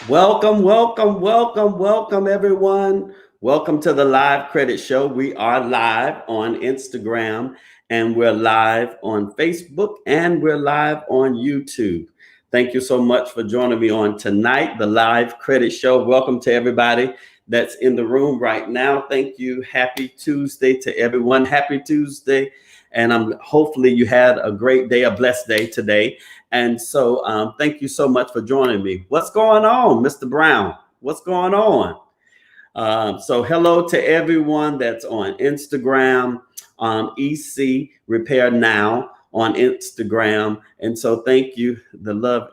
Welcome, welcome, welcome, welcome, everyone. Welcome to the Live Credit Show. We are live on Instagram and we're live on Facebook and we're live on YouTube. Thank you so much for joining me on tonight, the Live Credit Show. Welcome to everybody that's in the room right now. Thank you. Happy Tuesday to everyone. Happy Tuesday. And hopefully you had a great day, a blessed day today. And so thank you so much for joining me. What's going on, Mr. Brown? What's going on? So hello to everyone that's on Instagram, EC Repair Now on Instagram. And so thank you. The love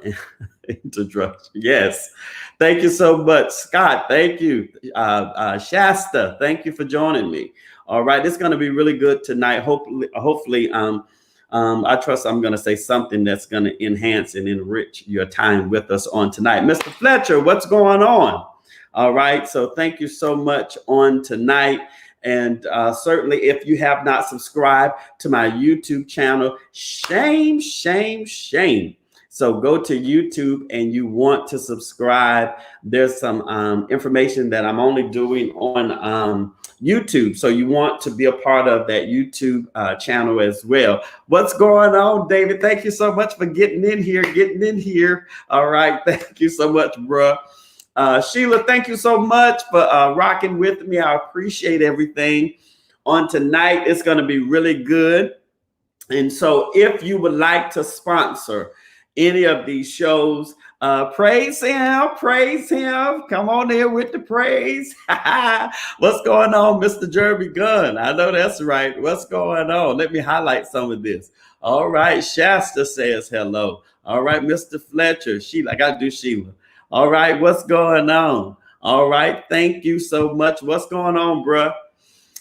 introduction. Yes. Thank you so much, Scott. Thank you. Shasta, thank you for joining me. All right. It's going to be really good tonight. Hopefully, I trust I'm going to say something that's going to enhance and enrich your time with us on tonight. Mr. Fletcher, what's going on? All right. So thank you so much on tonight. And certainly if you have not subscribed to my YouTube channel, shame, shame, shame. So go to YouTube and you want to subscribe. There's some information that I'm only doing on YouTube. So you want to be a part of that YouTube channel as well. What's going on, David? Thank you so much for getting in here. All right. Thank you so much, bro. Sheila, thank you so much for rocking with me. I appreciate everything on tonight. It's going to be really good. And so if you would like to sponsor any of these shows, praise him. Come on in with the praise. What's going on, Mr. Jeremy Gunn? I know that's right. What's going on? Let me highlight some of this. All right. Shasta says hello. All right, Mr. Fletcher. Sheila, I got to do Sheila. All right. What's going on? All right. Thank you so much. What's going on, bruh?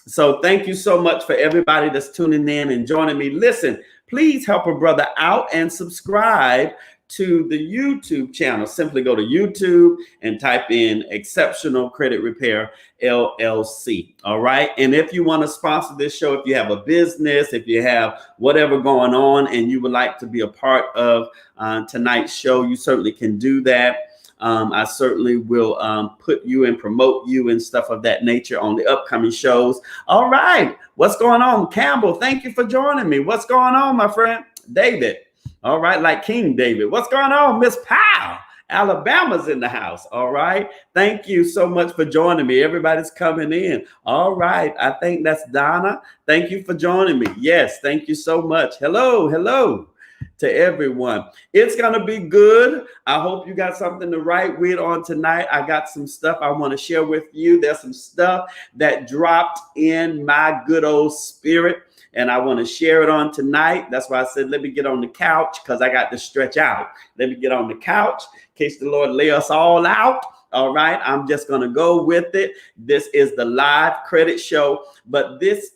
So thank you so much for everybody that's tuning in and joining me. Listen, please help a brother out and subscribe to the YouTube channel. Simply go to YouTube and type in Exceptional Credit Repair LLC. All right. And if you want to sponsor this show, if you have a business, if you have whatever going on and you would like to be a part of tonight's show, you certainly can do that. I certainly will put you and promote you and stuff of that nature on the upcoming shows. All right. What's going on? Campbell, thank you for joining me. What's going on, my friend? David. All right. Like King David. What's going on? Miss Powell. Alabama's in the house. All right. Thank you so much for joining me. Everybody's coming in. All right. I think that's Donna. Thank you for joining me. Yes. Thank you so much. Hello to everyone. It's going to be good. I hope you got something to write with on tonight. I got some stuff I want to share with you. There's some stuff that dropped in my good old spirit, and I want to share it on tonight. That's why I said, let me get on the couch, because I got to stretch out. Let me get on the couch in case the Lord lay us all out. All right. I'm just going to go with it. This is the Live Credit Show, but this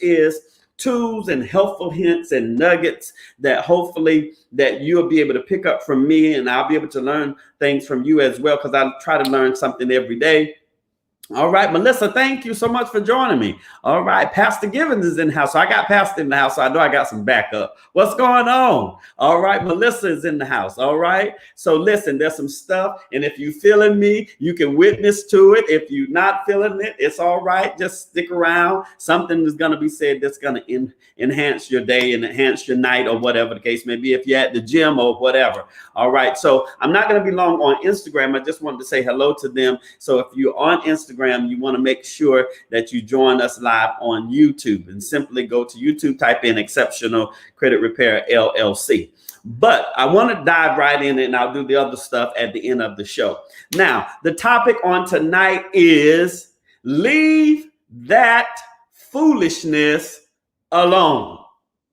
is tools and helpful hints and nuggets that hopefully that you'll be able to pick up from me, and I'll be able to learn things from you as well, because I try to learn something every day. All right, Melissa, thank you so much for joining me. All right, Pastor Givens is in the house. So I got Pastor in the house, so I know I got some backup. What's going on? All right, Melissa is in the house. All right. So listen, there's some stuff, and if you're feeling me, you can witness to it. If you're not feeling it, it's all right. Just stick around. Something is going to be said that's going to enhance your day and enhance your night, or whatever the case may be, if you're at the gym or whatever. All right. So I'm not going to be long on Instagram. I just wanted to say hello to them. So if you're on Instagram, you want to make sure that you join us live on YouTube, and simply go to YouTube, type in Exceptional Credit Repair LLC. But I want to dive right in, and I'll do the other stuff at the end of the show. Now, the topic on tonight is leave that foolishness alone.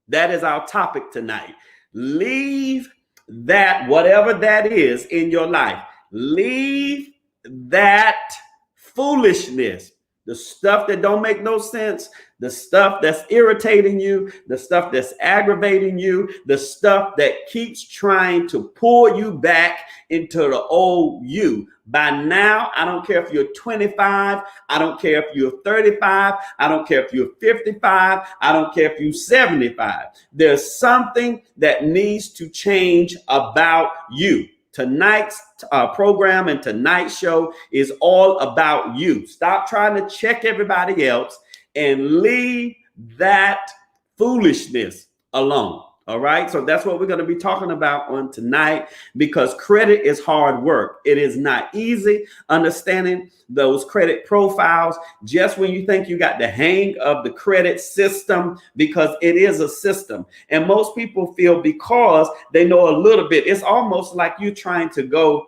That is our topic tonight. Leave that, whatever that is in your life, leave that foolishness, the stuff that don't make no sense, the stuff that's irritating you, the stuff that's aggravating you, the stuff that keeps trying to pull you back into the old you. By now, I don't care if you're 25, I don't care if you're 35, I don't care if you're 55, I don't care if you're 75. There's something that needs to change about you. Tonight's program and tonight's show is all about you. Stop trying to check everybody else and leave that foolishness alone. All right. So that's what we're going to be talking about on tonight, because credit is hard work. It is not easy understanding those credit profiles just when you think you got the hang of the credit system, because it is a system. And most people feel because they know a little bit, it's almost like you trying to go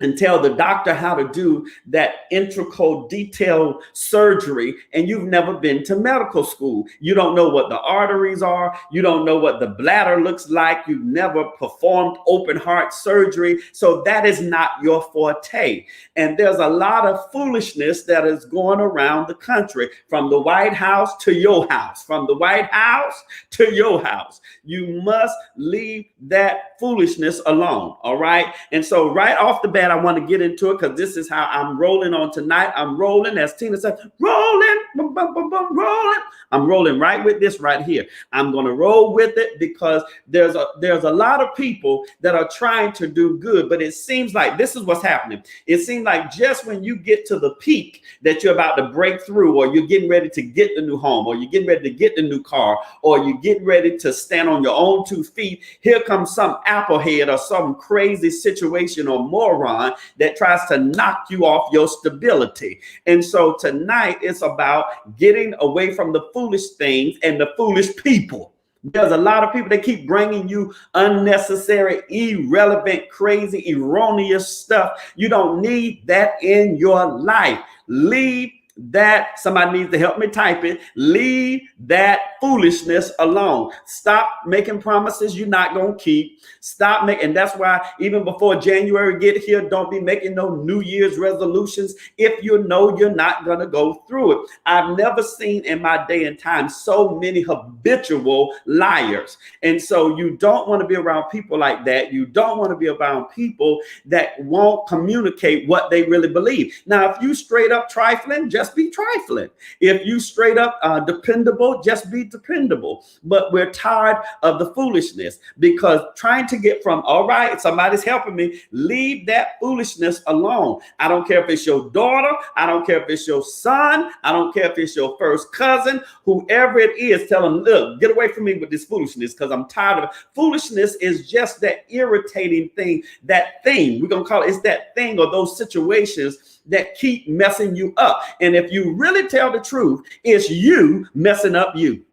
and tell the doctor how to do that integral detailed surgery, and you've never been to medical school. You don't know what the arteries are. You don't know what the bladder looks like. You've never performed open heart surgery. So that is not your forte. And there's a lot of foolishness that is going around the country, from the White House to your house, from the White House to your house. You must leave that foolishness alone. All right. And so right off the bat, I want to get into it because this is how I'm rolling on tonight. I'm rolling, as Tina said, rolling, rolling. I'm rolling right with this right here. I'm going to roll with it because there's a lot of people that are trying to do good, but it seems like this is what's happening. It seems like just when you get to the peak that you're about to break through, or you're getting ready to get the new home, or you're getting ready to get the new car, or you're getting ready to stand on your own 2 feet, here comes some applehead or some crazy situation or moron that tries to knock you off your stability. And so tonight it's about getting away from the foolish things and the foolish people. There's a lot of people that keep bringing you unnecessary, irrelevant, crazy, erroneous stuff. You don't need that in your life. Leave that. Somebody needs to help me type it. Leave that foolishness alone. Stop making promises you're not going to keep. Stop making, and that's why even before January get here, don't be making no New Year's resolutions if you know you're not going to go through it. I've never seen in my day and time so many habitual liars. And so you don't want to be around people like that. You don't want to be around people that won't communicate what they really believe. Now, if you straight up trifling, just be trifling. If you straight up dependable, just be dependable. But we're tired of the foolishness, because trying to get from, all right, somebody's helping me, leave that foolishness alone. I don't care if it's your daughter. I don't care if it's your son. I don't care if it's your first cousin, whoever it is, tell them, look, get away from me with this foolishness, because I'm tired of it. Foolishness is just that irritating thing, that thing, we're going to call it, it's that thing or those situations that keep messing you up. And if you really tell the truth, it's you messing up you.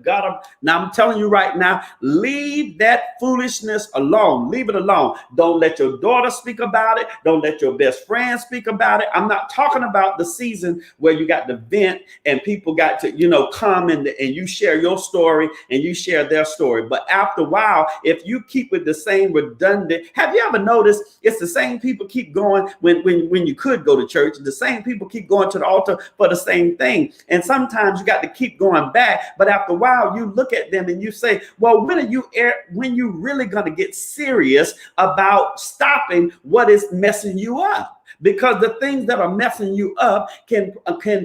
God, now I'm telling you right now, leave that foolishness alone. Leave it alone. Don't let your daughter speak about it. Don't let your best friend speak about it. I'm not talking about the season where you got the vent and people got to, come and you share your story and you share their story. But after a while, if you keep with the same redundant, have you ever noticed it's the same people keep going when you could go to church? The same people keep going to the altar for the same thing. And sometimes you got to keep going back. But after a while, you look at them and you say, well, when you really going to get serious about stopping what is messing you up? Because the things that are messing you up can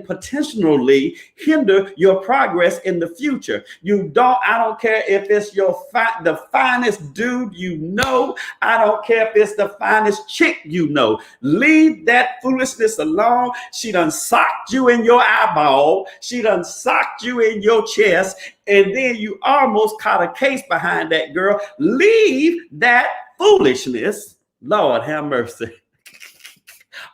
potentially hinder your progress in the future. I don't care if it's the finest dude I don't care if it's the finest chick Leave that foolishness alone. She done socked you in your eyeball. She done socked you in your chest. And then you almost caught a case behind that girl. Leave that foolishness. Lord have mercy.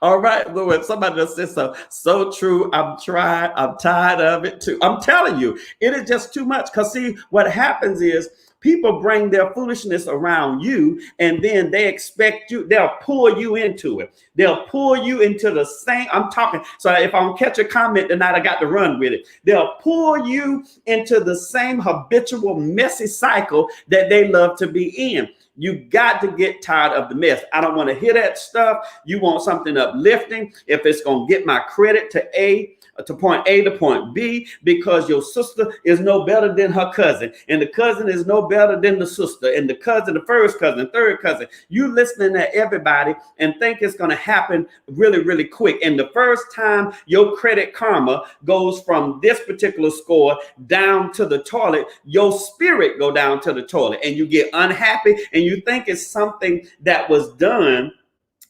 All right, Lord, somebody just said so true. I'm tired of it too. I'm telling you, it is just too much. Because see, what happens is people bring their foolishness around you, and then they expect you, they'll pull you into it. They'll pull you into the same, I'm talking, so if I don't catch a comment tonight, I got to run with it. They'll pull you into the same habitual messy cycle that they love to be in. You got to get tired of the mess. I don't want to hear that stuff. You want something uplifting. If it's going to get my credit to point A to point B, because your sister is no better than her cousin, and the cousin is no better than the sister, and the cousin, the first cousin, third cousin. You listening to everybody and think it's going to happen really, really quick. And the first time your credit karma goes from this particular score down to the toilet, your spirit go down to the toilet, and you get unhappy and you think it's something that was done,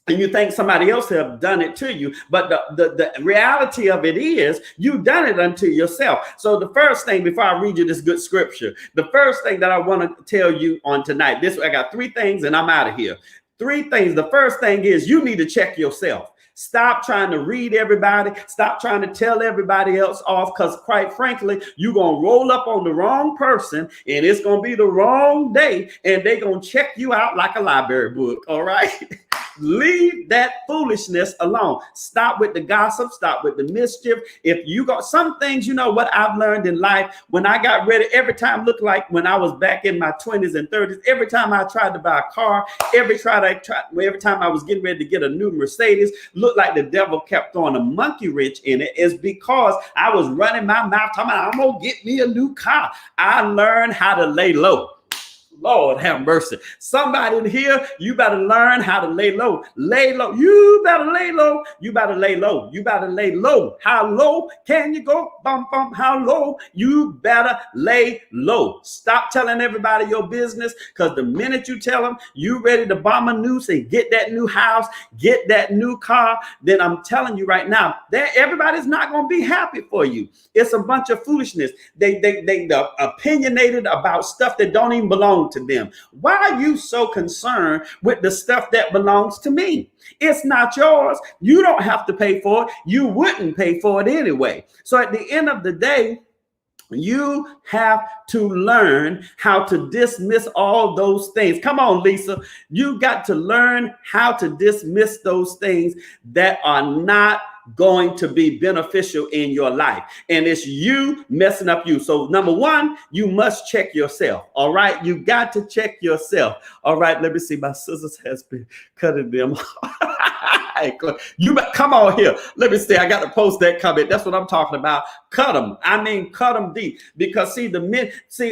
and you think somebody else have done it to you. But the reality of it is you've done it unto yourself. So the first thing, before I read you this good scripture, the first thing that I want to tell you on tonight, I got 3 things and I'm out of here. 3 things. The first thing is you need to check yourself. Stop trying to read everybody. Stop trying to tell everybody else off, because quite frankly, you're going to roll up on the wrong person and it's going to be the wrong day and they're going to check you out like a library book. All right. Leave that foolishness alone. Stop with the gossip. Stop with the mischief. If you got some things, you know what I've learned in life, when I got ready, every time looked like when I was back in my 20s and 30s, every time I tried to buy a car, every time I was getting ready to get a new Mercedes, looked like the devil kept throwing a monkey wrench in it, is because I was running my mouth talking about, I'm going to get me a new car. I learned how to lay low. Lord have mercy. Somebody in here, you better learn how to lay low. Lay low. You better lay low. You better lay low. You better lay low. How low can you go? Bump, bump. How low? You better lay low. Stop telling everybody your business, because the minute you tell them you ready to bomb a noose and get that new house, get that new car, then I'm telling you right now that everybody's not going to be happy for you. It's a bunch of foolishness. They're opinionated about stuff that don't even belong to them. Why are you so concerned with the stuff that belongs to me? It's not yours. You don't have to pay for it. You wouldn't pay for it anyway. So at the end of the day, you have to learn how to dismiss all those things. Come on, Lisa. You got to learn how to dismiss those things that are not going to be beneficial in your life. And it's you messing up you. So number 1, you must check yourself. All right. You got to check yourself. All right. Let me see. My scissors has been cutting them. You come on here. Let me see. I got to post that comment. That's what I'm talking about. Cut them. I mean, cut them deep. Because see,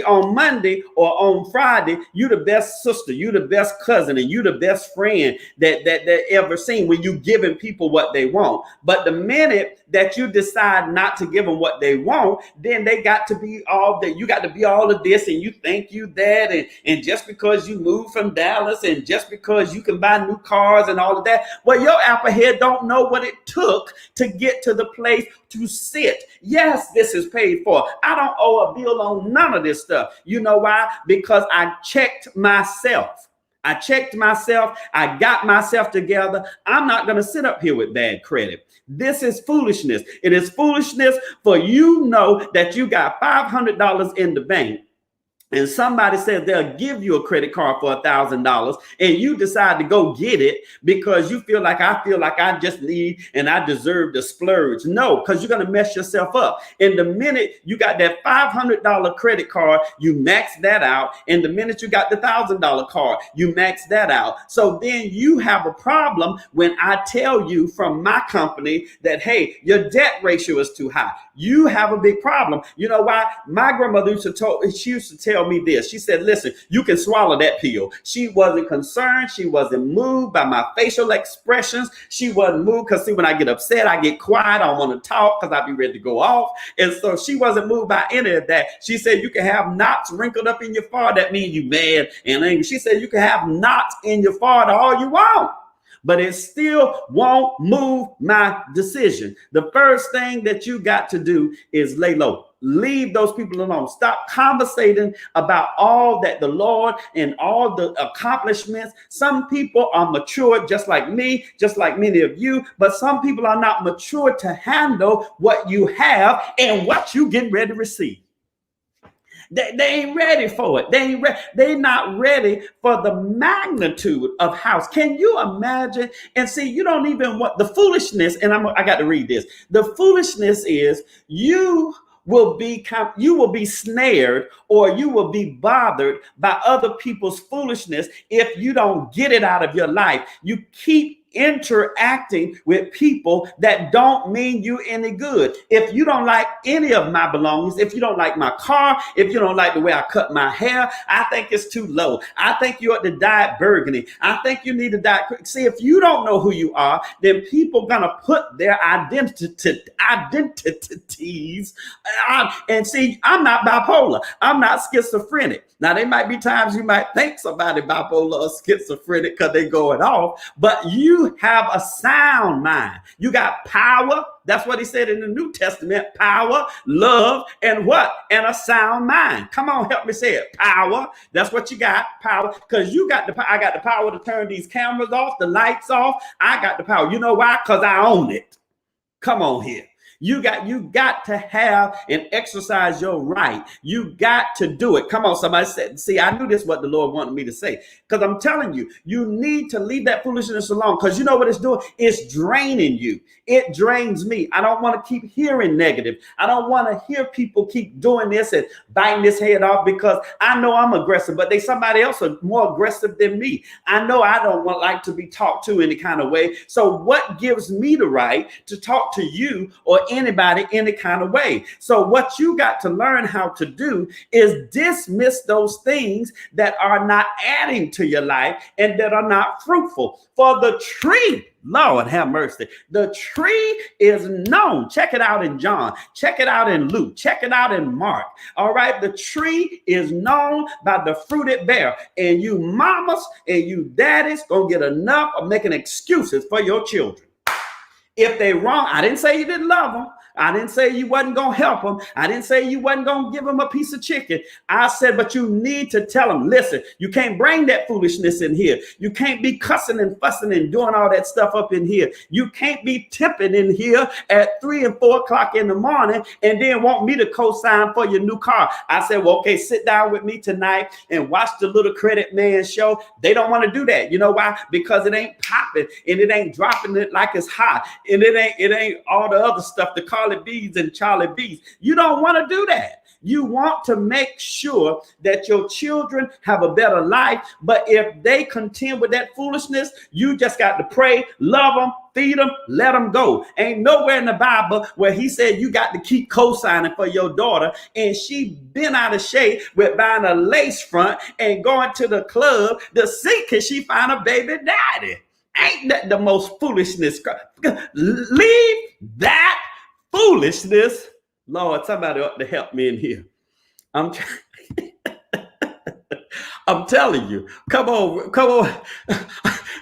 on Monday or on Friday, you the best sister, you the best cousin, and you the best friend that ever seen when you giving people what they want. But the minute that you decide not to give them what they want, then they got to be all that. You got to be all of this, and you think you that, and just because you moved from Dallas, and just because you can buy new cars and all of that, well, your apple head don't know what it took to get to the place to sit. Yes, this is paid for. I don't owe a bill on none of this stuff. You know why? Because I checked myself. I checked myself. I got myself together. I'm not going to sit up here with bad credit. This is foolishness. It is foolishness for you know that you got $500 in the bank, and somebody says they'll give you a credit card for $1,000, and you decide to go get it because you feel like I just need and I deserve to splurge. No, because you're going to mess yourself up. And the minute you got that $500 credit card, you max that out. And the minute you got the $1,000 card, you max that out. So then you have a problem when I tell you from my company that, hey, your debt ratio is too high. You have a big problem. You know why? My grandmother used to tell me this. She said, listen, you can swallow that pill. She wasn't concerned. She wasn't moved by my facial expressions. She wasn't moved because, see, when I get upset, I get quiet. I don't want to talk because I be ready to go off. And so she wasn't moved by any of that. She said, you can have knots wrinkled up in your forehead. That means you mad and angry. She said, you can have knots in your forehead all you want, but it still won't move my decision. The first thing that you got to do is lay low. Leave those people alone. Stop conversating about all that the Lord and all the accomplishments. Some people are mature, just like me, just like many of you, but some people are not mature to handle what you have and what you get ready to receive. They ain't ready for it. They're not ready for the magnitude of house. Can you imagine? And see, you don't even want the foolishness. And I got to read this. The foolishness is you will be snared, or you will be bothered by other people's foolishness if you don't get it out of your life. You keep interacting with people that don't mean you any good. If you don't like any of my belongings, if you don't like my car, if you don't like the way I cut my hair, I think it's too low. I think you ought to dye it burgundy. I think you need to dye it. See, if you don't know who you are, then people gonna put their identities. And see, I'm not bipolar. I'm not schizophrenic. Now, there might be times you might think somebody bipolar or schizophrenic because they're going off, but you have a sound mind. You got power. That's what he said in the New Testament: power, love, and what? And a sound mind. Come on, help me say it. Power. That's what you got. Power. Because you got I got the power to turn these cameras off, the lights off. I got the power. You know why? Because I own it. Come on here. You got to have and exercise your right. You got to do it. Come on, somebody said, see, I knew this is what the Lord wanted me to say. Because I'm telling you, you need to leave that foolishness alone. Because you know what it's doing? It's draining you. It drains me. I don't want to keep hearing negative. I don't want to hear people keep doing this and biting this head off, because I know I'm aggressive, but somebody else are more aggressive than me. I know I don't like to be talked to any kind of way. So what gives me the right to talk to you or anybody any kind of way? So what you got to learn how to do is dismiss those things that are not adding to your life and that are not fruitful. For the tree, Lord have mercy, the tree is known. Check it out in John. Check it out in Luke. Check it out in Mark. All right. The tree is known by the fruit it bear. And you mamas and you daddies gonna get enough of making excuses for your children. If they wrong, I didn't say you didn't love them. I didn't say you wasn't going to help them. I didn't say you wasn't going to give them a piece of chicken. I said, but you need to tell them, listen, you can't bring that foolishness in here. You can't be cussing and fussing and doing all that stuff up in here. You can't be tipping in here at 3 and 4 o'clock in the morning and then want me to co-sign for your new car. I said, well, okay, sit down with me tonight and watch the Little Credit Man show. They don't want to do that. You know why? Because it ain't popping and it ain't dropping it like it's hot. And it ain't all the other stuff, the Carly B's and Charlie B's. You don't want to do that. You want to make sure that your children have a better life. But if they contend with that foolishness, you just got to pray, love them, feed them, let them go. Ain't nowhere in the Bible where he said you got to keep co-signing for your daughter and she been out of shape with buying a lace front and going to the club to see can she find a baby daddy. Ain't that the most foolishness? Leave that foolishness. Lord, somebody ought to help me in here. I'm telling you, come on.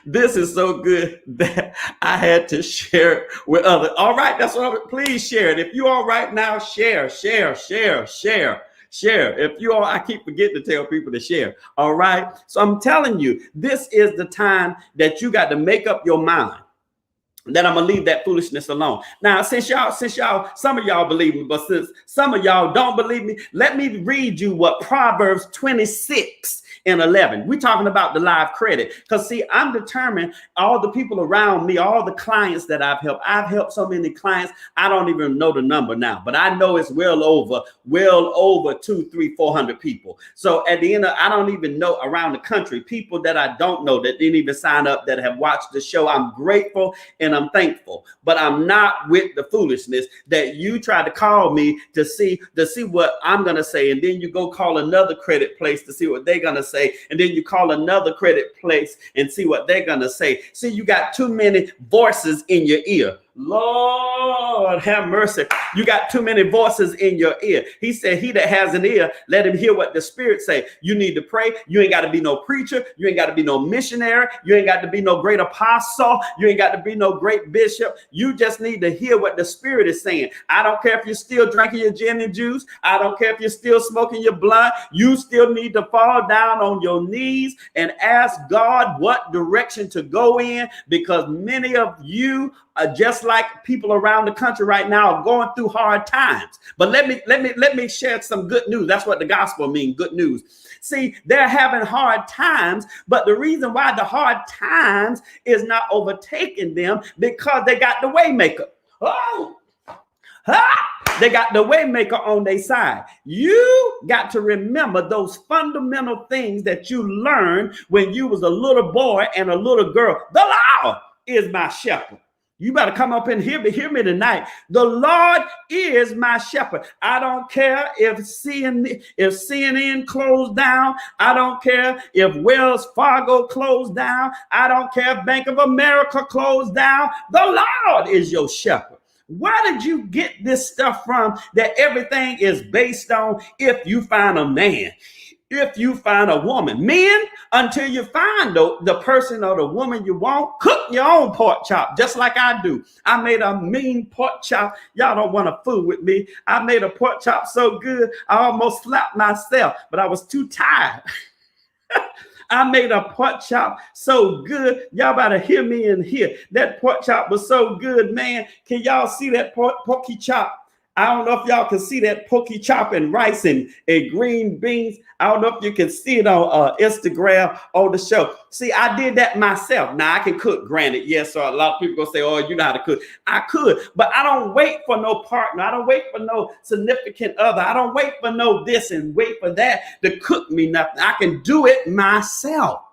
This is so good that I had to share it with others. All right, that's what please share it. If you're all right now, share. If you all, I keep forgetting to tell people to share. All right. So I'm telling you, this is the time that you got to make up your mind that I'm gonna leave that foolishness alone. Now, since y'all, some of y'all believe me, but since some of y'all don't believe me, let me read you what Proverbs 26:11. We're talking about the live credit. Because see, I'm determined, all the people around me, all the clients that I've helped so many clients, I don't even know the number now, but I know it's well over 200, 300, 400 people. So at the end of, I don't even know around the country, people that I don't know that didn't even sign up that have watched the show. I'm grateful and I'm thankful, but I'm not with the foolishness that you try to call me to see what I'm going to say. And then you go call another credit place to see what they're going to say. And then you call another credit place and see what they're going to say. See, you got too many voices in your ear. Lord have mercy. You got too many voices in your ear. He said, he that has an ear, let him hear what the Spirit say. You need to pray. You ain't got to be no preacher. You ain't got to be no missionary. You ain't got to be no great apostle. You ain't got to be no great bishop. You just need to hear what the Spirit is saying. I don't care if you're still drinking your gin and juice. I don't care if you're still smoking your blunt. You still need to fall down on your knees and ask God what direction to go in, because many of you just like people around the country right now are going through hard times. But let me share some good news. That's what the gospel means, good news. See, they're having hard times, but the reason why the hard times is not overtaking them because they got the waymaker. They got the waymaker on their side. You got to remember those fundamental things that you learned when you was a little boy and a little girl. The law. is my shepherd. You better come up and hear me tonight. The Lord is my shepherd. I don't care if CNN closed down. I don't care if Wells Fargo closed down. I don't care if Bank of America closed down. The Lord is your shepherd. Where did you get this stuff from that everything is based on if you find a man? If you find a woman, men, until you find the person or the woman you want, cook your own pork chop, just like I do. I made a mean pork chop. Y'all don't want to fool with me. I made a pork chop so good, I almost slapped myself, but I was too tired. I made a pork chop so good. Y'all better hear me in here. That pork chop was so good, man. Can y'all see that porky chop? I don't know if y'all can see that porky chop and rice and green beans. I don't know if you can see it on Instagram on the show. See, I did that myself. Now, I can cook, granted. Yes, so a lot of people go say, oh, you know how to cook. I could, but I don't wait for no partner. I don't wait for no significant other. I don't wait for no this and wait for that to cook me nothing. I can do it myself.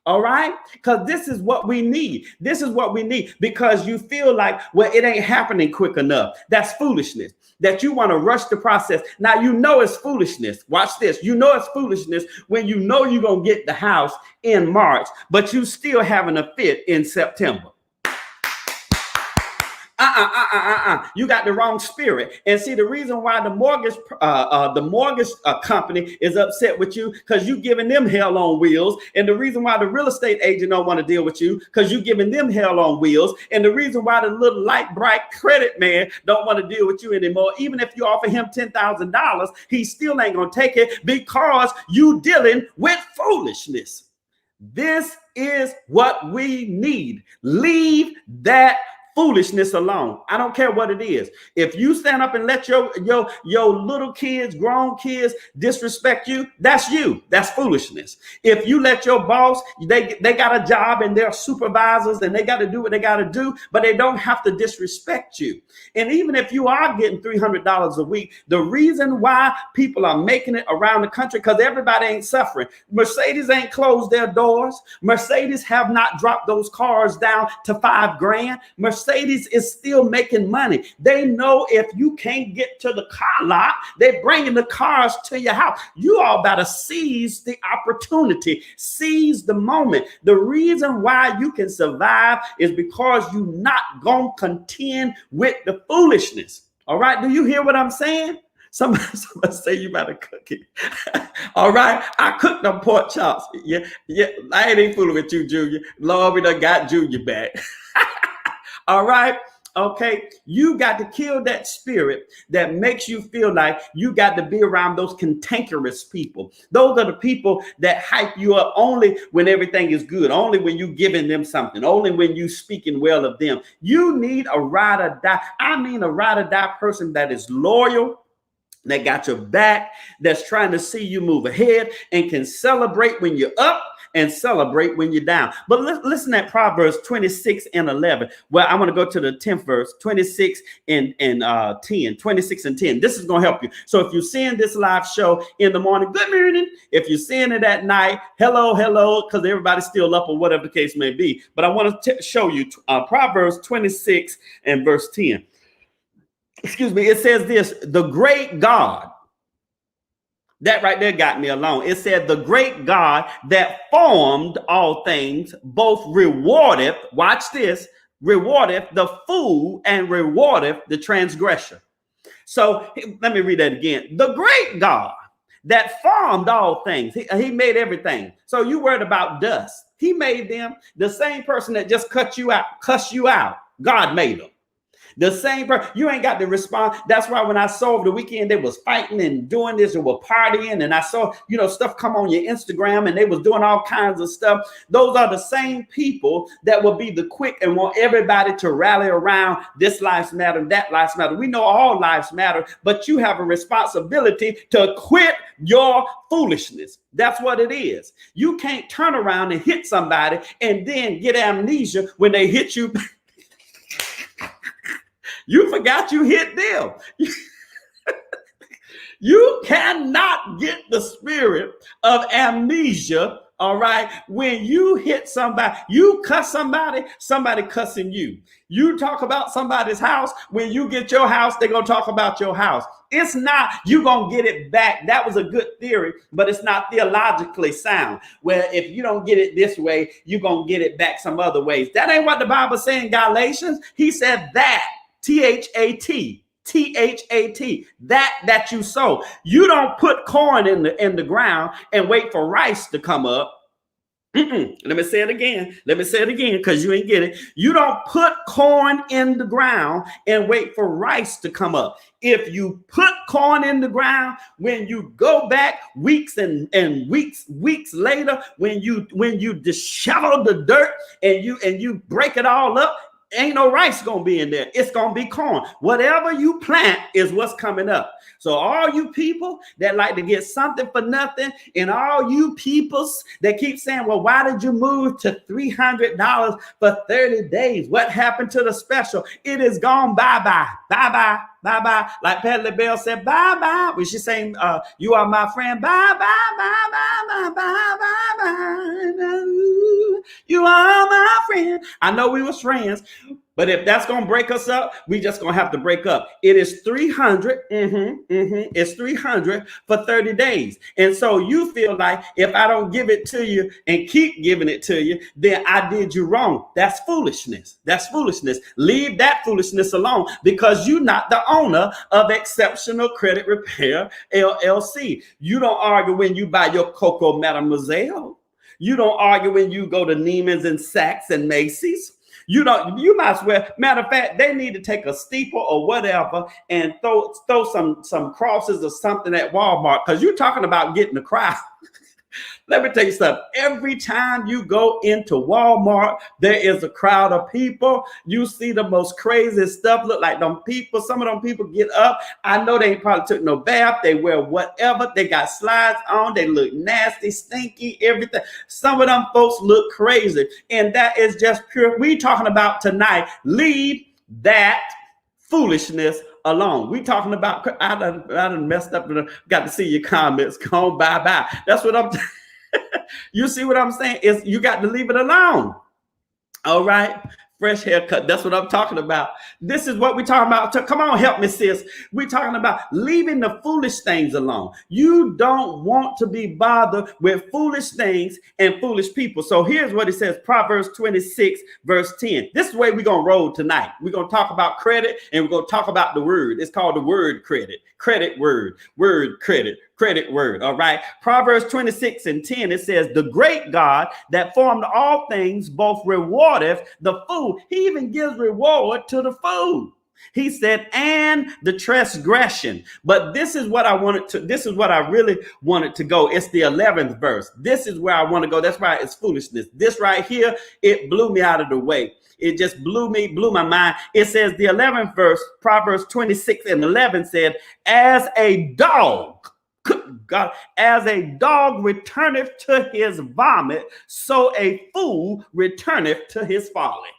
All right, because this is what we need. This is what we need, because you feel like, well, it ain't happening quick enough. That's foolishness, that you want to rush the process. Now, you know it's foolishness. Watch this. You know it's foolishness when you know you're going to get the house in March, but you still having a fit in September. You got the wrong spirit. And see, the reason why the mortgage company is upset with you, because you giving them hell on wheels. And the reason why the real estate agent don't want to deal with you, because you giving them hell on wheels. And the reason why the little light, bright credit man don't want to deal with you anymore, even if you offer him $10,000, he still ain't going to take it, because you dealing with foolishness. This is what we need. Leave that foolishness alone. I don't care what it is. If you stand up and let your little kids, grown kids disrespect you, that's you. That's foolishness. If you let your boss, they got a job and they're supervisors and they got to do what they got to do, but they don't have to disrespect you. And even if you are getting $300 a week, the reason why people are making it around the country, because everybody ain't suffering. Mercedes ain't closed their doors. Mercedes have not dropped those cars down to $5,000. Mercedes is still making money. They know if you can't get to the car lot, they're bringing the cars to your house. You all better seize the opportunity, seize the moment. The reason why you can survive is because you're not going to contend with the foolishness. All right. Do you hear what I'm saying? Somebody say you better cook it. All right. I cooked them pork chops. Yeah. I ain't fooling with you, Junior. Lord, we done got Junior back. All right. Okay. You got to kill that spirit that makes you feel like you got to be around those cantankerous people. Those are the people that hype you up only when everything is good, only when you giving them something, only when you speaking well of them. You need a ride or die. I mean, a ride or die person that is loyal, that got your back, that's trying to see you move ahead and can celebrate when you're up and celebrate when you're down. But listen at Proverbs 26 and 11. Well, I want to go to the 10th verse, 26 and 10, 26 and 10. This is going to help you. So if you're seeing this live show in the morning, good morning. If you're seeing it at night, hello, because everybody's still up or whatever the case may be. But I want to show you Proverbs 26 and verse 10. Excuse me. It says this: the great God. That right there got me alone. It said, the great God that formed all things, both rewardeth, watch this, rewardeth the fool and rewardeth the transgressor. So let me read that again. The great God that formed all things. He made everything. So you worried about dust. He made them. The same person that just cuss you out, God made them. The same person, you ain't got to respond. That's why when I saw over the weekend, they was fighting and doing this and were partying. And I saw, stuff come on your Instagram and they was doing all kinds of stuff. Those are the same people that will be the quick and want everybody to rally around this lives matter, that lives matter. We know all lives matter, but you have a responsibility to quit your foolishness. That's what it is. You can't turn around and hit somebody and then get amnesia when they hit you. You forgot you hit them. You cannot get the spirit of amnesia All right. When you hit somebody, you cuss somebody, somebody cussing you. You talk about somebody's house. When you get your house, they're going to talk about your house. It's not, you going to get it back. That was a good theory, but it's not theologically sound. Where if you don't get it this way, you're going to get it back some other ways. That ain't what the Bible's saying in Galatians. He said that, T-H-A-T. T-H-A-T, that you sow. You don't put corn in the ground and wait for rice to come up. Let me say it again. Because you ain't get it. You don't put corn in the ground and wait for rice to come up. If you put corn in the ground, when you go back weeks and weeks later, when you dishevel the dirt and you break it all up, ain't no rice gonna be in there. It's gonna be corn. Whatever you plant is what's coming up. So all you people that like to get something for nothing, and all you peoples that keep saying, well, why did you move to $300 for 30 days? What happened to the special? It is gone. Bye-bye. Bye-bye. Bye-bye. Like Patti LaBelle said, bye-bye. When she's saying, you are my friend. Bye-bye, bye-bye, bye-bye, bye-bye. You are my friend. I know we was friends, but if that's going to break us up, we just going to have to break up. It is 300. It's 300 for 30 days. And so you feel like if I don't give it to you and keep giving it to you, then I did you wrong. That's foolishness. That's foolishness. Leave that foolishness alone, because you're not the owner of Exceptional Credit Repair, LLC. You don't argue when you buy your Coco Mademoiselle. You don't argue when you go to Neiman's and Saks and Macy's. You might as well, matter of fact, they need to take a steeple or whatever and throw some crosses or something at Walmart, because you're talking about getting the crowd. Let me tell you something. Every time you go into Walmart, there is a crowd of people. You see the most crazy stuff. Look like them people. Some of them people get up. I know they ain't probably took no bath. They wear whatever. They got slides on. They look nasty, stinky, everything. Some of them folks look crazy. And that is just pure. We talking about tonight. Leave that foolishness alone. We talking about, I done messed up. Got to see your comments. Go bye-bye. That's what I'm You see what I'm saying? Is you got to leave it alone. All right. Fresh haircut. That's what I'm talking about. This is what we're talking about. Come on, help me, sis. We're talking about leaving the foolish things alone. You don't want to be bothered with foolish things and foolish people. So here's what it says, Proverbs 26, verse 10. This is the way we're going to roll tonight. We're going to talk about credit, and we're going to talk about the word. It's called the word credit. Credit word. Word credit. Credit word. All right. Proverbs 26 and 10, it says, the great God that formed all things both rewardeth the fool. He even gives reward to the fool. He said, and the transgression. But this is what I really wanted to go. It's the 11th verse. This is where I want to go. That's why it's foolishness. This right here, it blew me out of the way. It just blew my mind. It says the 11th verse, Proverbs 26 and 11 said, as a dog, God, as a dog returneth to his vomit, so a fool returneth to his folly.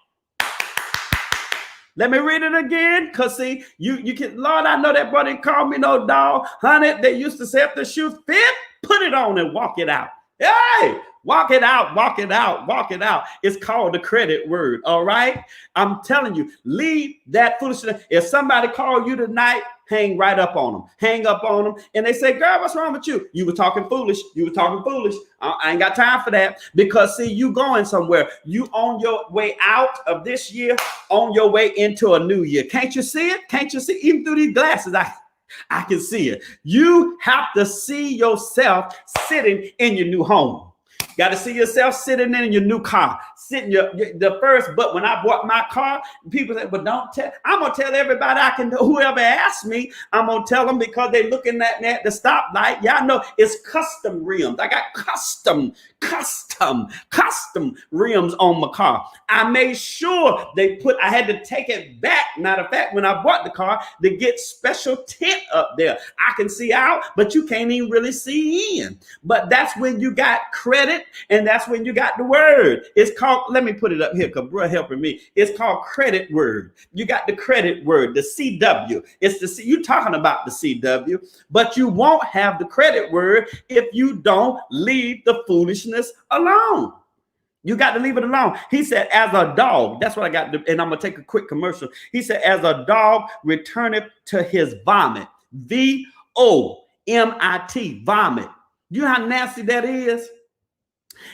Let me read it again, because see, you can, Lord, I know that brother didn't call me no dog. Honey, they used to say if the shoe fit, put it on and walk it out. Hey, walk it out, walk it out, walk it out. It's called the credit word, all right? I'm telling you, leave that foolishness. If somebody called you tonight, hang right up on them. Hang up on them. And they say, girl, what's wrong with you? You were talking foolish. You were talking foolish. I ain't got time for that. Because, see, you going somewhere. You on your way out of this year, on your way into a new year. Can't you see it? Can't you see? Even through these glasses, I can see it. You have to see yourself sitting in your new home. Got to see yourself sitting in your new car, sitting the first. But when I bought my car, people say, "But don't tell." I'm gonna tell everybody I can. Whoever asks me, I'm gonna tell them, because they're looking at me at the stoplight. Y'all know it's custom rims. I got custom rims on my car. I made sure I had to take it back. Matter of fact, when I bought the car, to get special tint up there. I can see out, but you can't even really see in. But that's when you got credit, and that's when you got the word. It's called called, let me put it up here because bro helping me. It's called credit word. You got the credit word, the CW. It's the C, you talking about the CW, but you won't have the credit word if you don't leave the foolishness alone. You got to leave it alone. He said, as a dog, that's what I got. And I'm going to take a quick commercial. He said, as a dog returneth to his vomit, VOMIT, vomit. You know how nasty that is?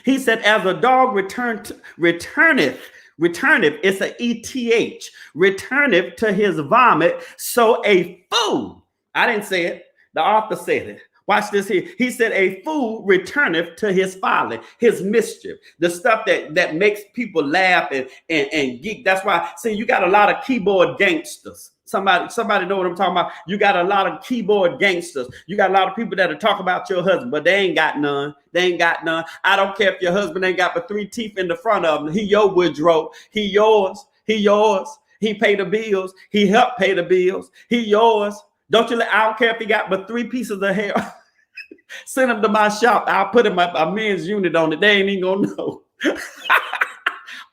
He said, as a dog returneth, it's a ETH, returneth to his vomit. So a fool, I didn't say it, the author said it. Watch this here. He said, a fool returneth to his folly, his mischief, the stuff that makes people laugh and geek. That's why, see, you got a lot of keyboard gangsters. Somebody know what I'm talking about. You got a lot of keyboard gangsters. You got a lot of people that talk about your husband, but they ain't got none. They ain't got none. I don't care if your husband ain't got but 3 teeth in the front of him. He your Woodrow. He yours. He yours. He pay the bills. He helped pay the bills. He yours. Don't you? I don't care if he got but 3 pieces of hair. Send him to my shop. I'll put him a men's unit on it. They ain't even gonna know.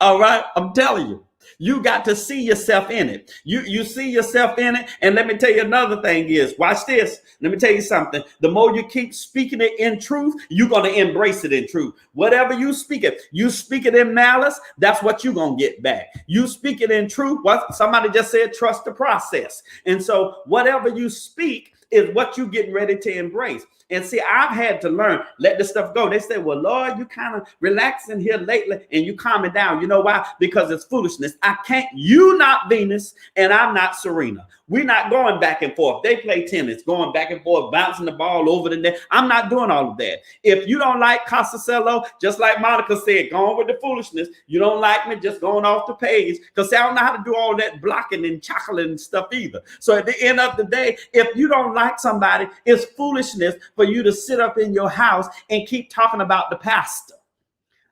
All right, I'm telling you. You got to see yourself in it. You see yourself in it. And let me tell you another thing is, watch this. Let me tell you something. The more you keep speaking it in truth, you're going to embrace it in truth. Whatever you speak it in malice, that's what you're going to get back. You speak it in truth. What somebody just said, trust the process. And so whatever you speak is what you're getting ready to embrace. And see, I've had to learn, let this stuff go. They say, well, Lord, you kind of relaxing here lately and you calming down. You know why? Because it's foolishness. I can't, you not Venus and I'm not Serena. We're not going back and forth. They play tennis, going back and forth, bouncing the ball over the net. I'm not doing all of that. If you don't like Casacello, just like Monica said, go on with the foolishness. You don't like me, just going off the page. Because I don't know how to do all that blocking and chocolate and stuff either. So at the end of the day, if you don't like somebody, it's foolishness for you to sit up in your house and keep talking about the pastor.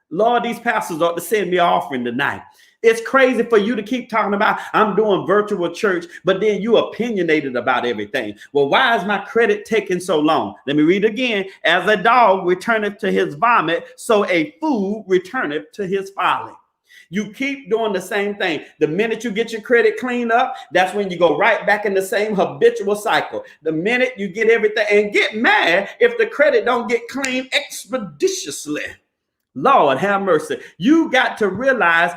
Lord, these pastors ought to send me an offering tonight. It's crazy for you to keep talking about, I'm doing virtual church, but then you opinionated about everything. Well, why is my credit taking so long? Let me read again. As a dog returneth to his vomit, so a fool returneth to his folly. You keep doing the same thing. The minute you get your credit cleaned up, that's when you go right back in the same habitual cycle. The minute you get everything, and get mad if the credit don't get cleaned expeditiously. Lord have mercy. You got to realize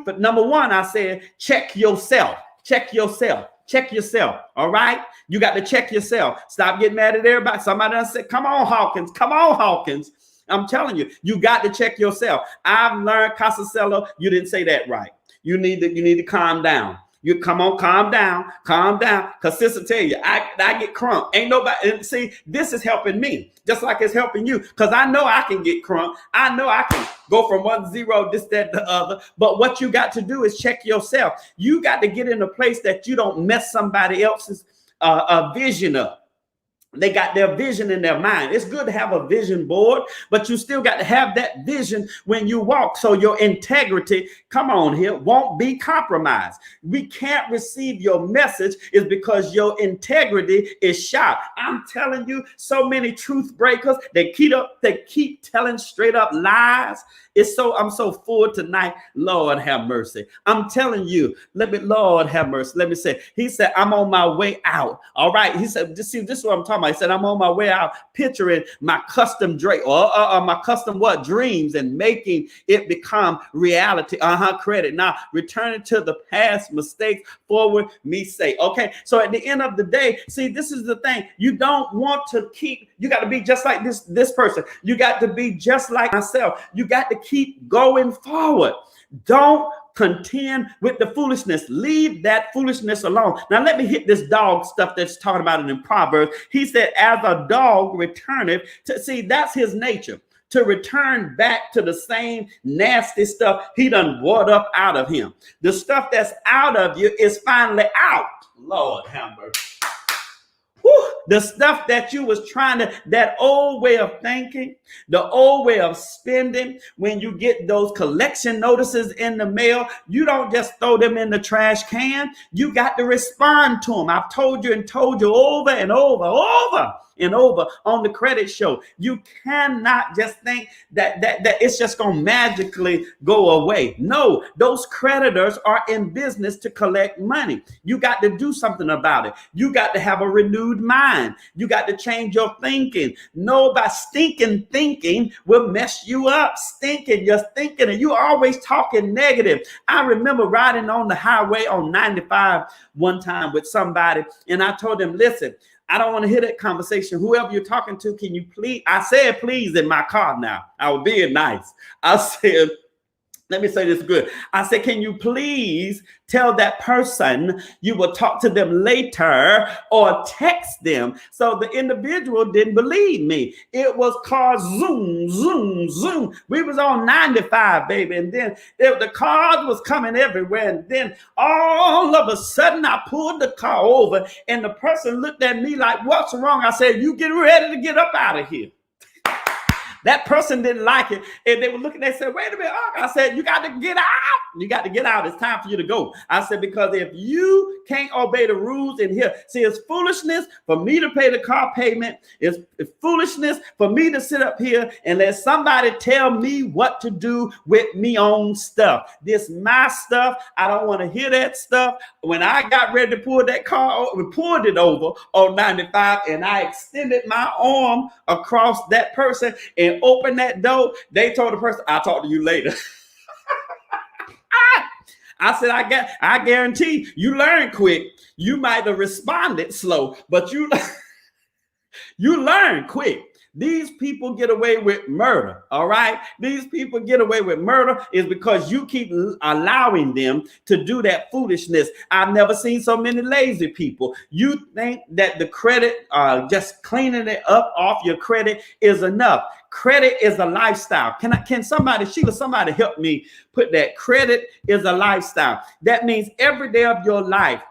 but number one, I said, check yourself. Check yourself. Check yourself. All right. You got to check yourself. Stop getting mad at everybody. Somebody else said, come on, Hawkins. Come on, Hawkins. I'm telling you, you got to check yourself. I've learned, Casacello, you didn't say that right. You need to calm down. You come on, calm down. Because sister tell you, I get crunk. Ain't nobody. And see, this is helping me, just like it's helping you. Because I know I can get crunk. I know I can go from 1-0, this, that, the other. But what you got to do is check yourself. You got to get in a place that you don't mess somebody else's vision up. They got their vision in their mind. It's good to have a vision board, but you still got to have that vision when you walk. So your integrity, come on here, won't be compromised. We can't receive your message is because your integrity is shot. I'm telling you, so many truth breakers, they keep telling straight up lies. I'm so full tonight. Lord have mercy. I'm telling you, Lord have mercy. Let me say, he said, I'm on my way out. All right. He said, this is what I'm talking about. He said, I'm on my way out, picturing my custom my custom dreams and making it become reality. Credit. Now returning to the past mistakes, forward me say. Okay. So at the end of the day, see, this is the thing. You don't want to you got to be just like this person. You got to be just like myself. You got to keep going forward. Don't contend with the foolishness. Leave that foolishness alone. Now let me hit this dog stuff that's talking about it in Proverbs. He said, as a dog returneth to, see, that's his nature, to return back to the same nasty stuff he done brought up out of him. The stuff that's out of you is finally out. Lord have mercy. The stuff that you was that old way of thinking, the old way of spending, when you get those collection notices in the mail, you don't just throw them in the trash can. You got to respond to them. I've told you over and over. and over on the credit show. You cannot just think that it's just going to magically go away. No, those creditors are in business to collect money. You got to do something about it. You got to have a renewed mind. You got to change your thinking. No, by stinking thinking will mess you up. Stinking, you're thinking, and you always talking negative. I remember riding on the highway on 95 one time with somebody, and I told them, listen, I don't want to hear that conversation. Whoever you're talking to, can you please? I said please in my car now. I was being nice. I said, let me say this good. I said, can you please tell that person you will talk to them later or text them? So the individual didn't believe me. It was called zoom, zoom, zoom. We was on 95, baby. And then the cars was coming everywhere. And then all of a sudden I pulled the car over and the person looked at me like, what's wrong? I said, you get ready to get up out of here. That person didn't like it. And they were looking, they said, wait a minute. I said, you got to get out. You got to get out. It's time for you to go. I said, because if you can't obey the rules in here, see, it's foolishness for me to pay the car payment. It's foolishness for me to sit up here and let somebody tell me what to do with me own stuff. This my stuff. I don't want to hear that stuff. When I got ready to pull that car, we pulled it over on 95 and I extended my arm across that person and opened that door. They told the person, I'll talk to you later. I said, I guarantee you learn quick. You might have responded slow, but you learn quick. These people get away with murder, all right? These people get away with murder is because you keep allowing them to do that foolishness. I've never seen so many lazy people. You think that the credit, just cleaning it up off your credit is enough. Credit is a lifestyle. Can somebody, Sheila, somebody help me put that? Credit is a lifestyle. That means every day of your life,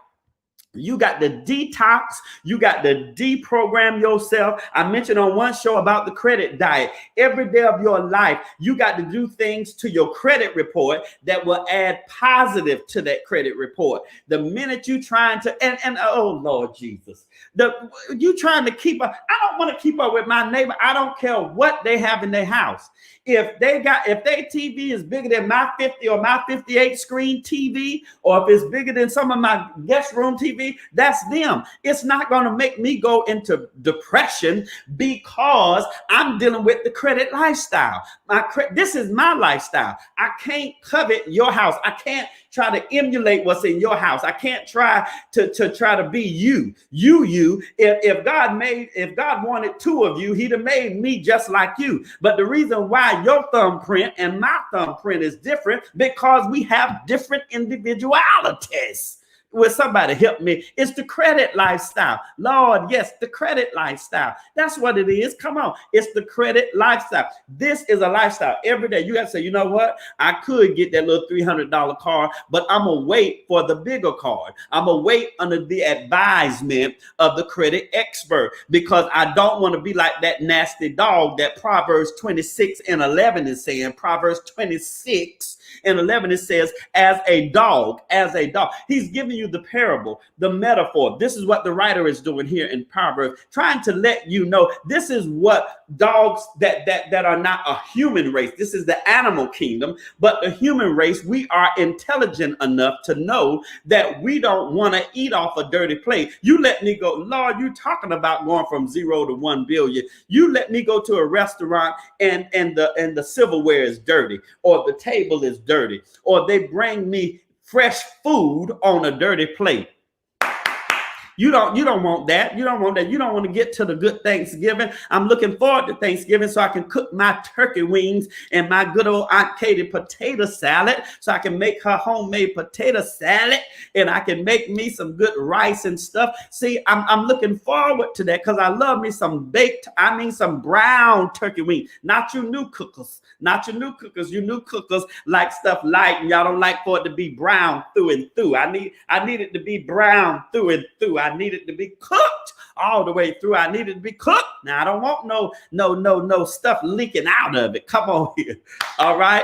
you got to detox. You got to deprogram yourself. I mentioned on one show about the credit diet. Every day of your life, you got to do things to your credit report that will add positive to that credit report. The minute you trying to, and oh Lord Jesus, you trying to keep up. I don't want to keep up with my neighbor. I don't care what they have in their house. If their TV is bigger than my 50 or my 58 screen TV, or if it's bigger than some of my guest room TV, that's them. It's not going to make me go into depression because I'm dealing with the credit lifestyle. This is my lifestyle. I can't covet your house. I can't try to emulate what's in your house. I can't try to be you. If God wanted two of you, he'd have made me just like you. But the reason why your thumbprint and my thumbprint is different because we have different individualities. Will somebody help me? It's the credit lifestyle. Lord, yes, the credit lifestyle. That's what it is. Come on. It's the credit lifestyle. This is a lifestyle. Every day you got to say, you know what? I could get that little $300 card, but I'm going to wait for the bigger card. I'm going to wait under the advisement of the credit expert because I don't want to be like that nasty dog that Proverbs 26:11 is saying. Proverbs 26:11, it says, as a dog. He's giving you the parable, the metaphor. This is what the writer is doing here in Proverbs, trying to let you know this is what dogs that are not a human race. This is the animal kingdom, but the human race, we are intelligent enough to know that we don't want to eat off a dirty plate. You let me go, Lord, you talking about going from 0 to 1 billion. You let me go to a restaurant and the silverware is dirty, or the table is dirty, or they bring me fresh food on a dirty plate. You don't want that. You don't want that. You don't want to get to the good Thanksgiving. I'm looking forward to Thanksgiving so I can cook my turkey wings and my good old Aunt Katie potato salad, so I can make her homemade potato salad and I can make me some good rice and stuff. See, I'm looking forward to that because I love me some some brown turkey wings. Not your new cookers. You new cookers like stuff light and y'all don't like for it to be brown through and through. I need it to be brown through and through. I need it to be cooked all the way through. I need it to be cooked. Now I don't want no stuff leaking out of it. Come on here. All right.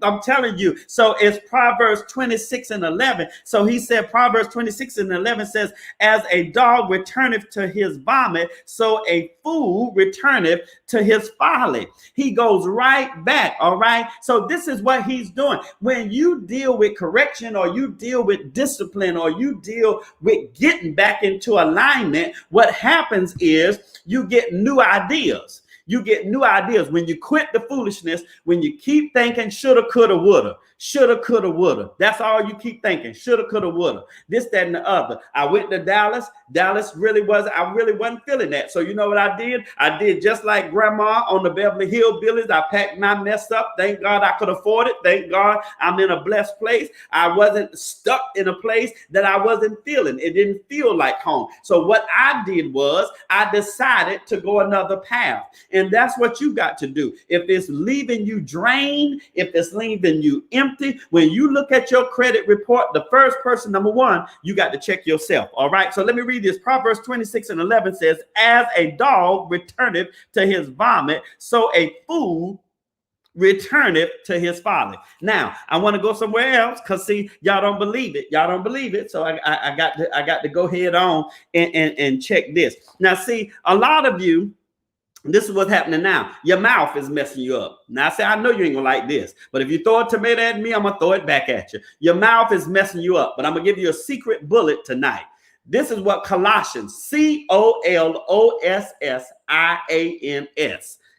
I'm telling you. So it's Proverbs 26:11. So he said, Proverbs 26:11 says, as a dog returneth to his vomit, so a fool returneth to his folly. He goes right back. All right. So this is what he's doing. When you deal with correction, or you deal with discipline, or you deal with getting back into alignment, what happens is you get new ideas. You get new ideas when you quit the foolishness, when you keep thinking shoulda, coulda, woulda. Shoulda, coulda, woulda. That's all you keep thinking. Shoulda, coulda, woulda. This, that, and the other. I went to Dallas. I really wasn't feeling that. So you know what I did? I did just like grandma on the Beverly Hillbillies. I packed my mess up. Thank God I could afford it. Thank God I'm in a blessed place. I wasn't stuck in a place that I wasn't feeling. It didn't feel like home. So what I did was I decided to go another path. And that's what you got to do. If it's leaving you drained, if it's leaving you empty, when you look at your credit report, the first person, number one, you got to check yourself. All right. So let me read this. Proverbs 26:11 says, as a dog returneth to his vomit, so a fool returneth to his folly. Now, I want to go somewhere else because see, y'all don't believe it. Y'all don't believe it. So I got to go head on and check this. Now, see, a lot of you, this is what's happening now. Your mouth is messing you up. Now, I say, I know you ain't gonna like this, but if you throw a tomato at me, I'm gonna throw it back at you. Your mouth is messing you up, but I'm gonna give you a secret bullet tonight. This is what Colossians, Colossians.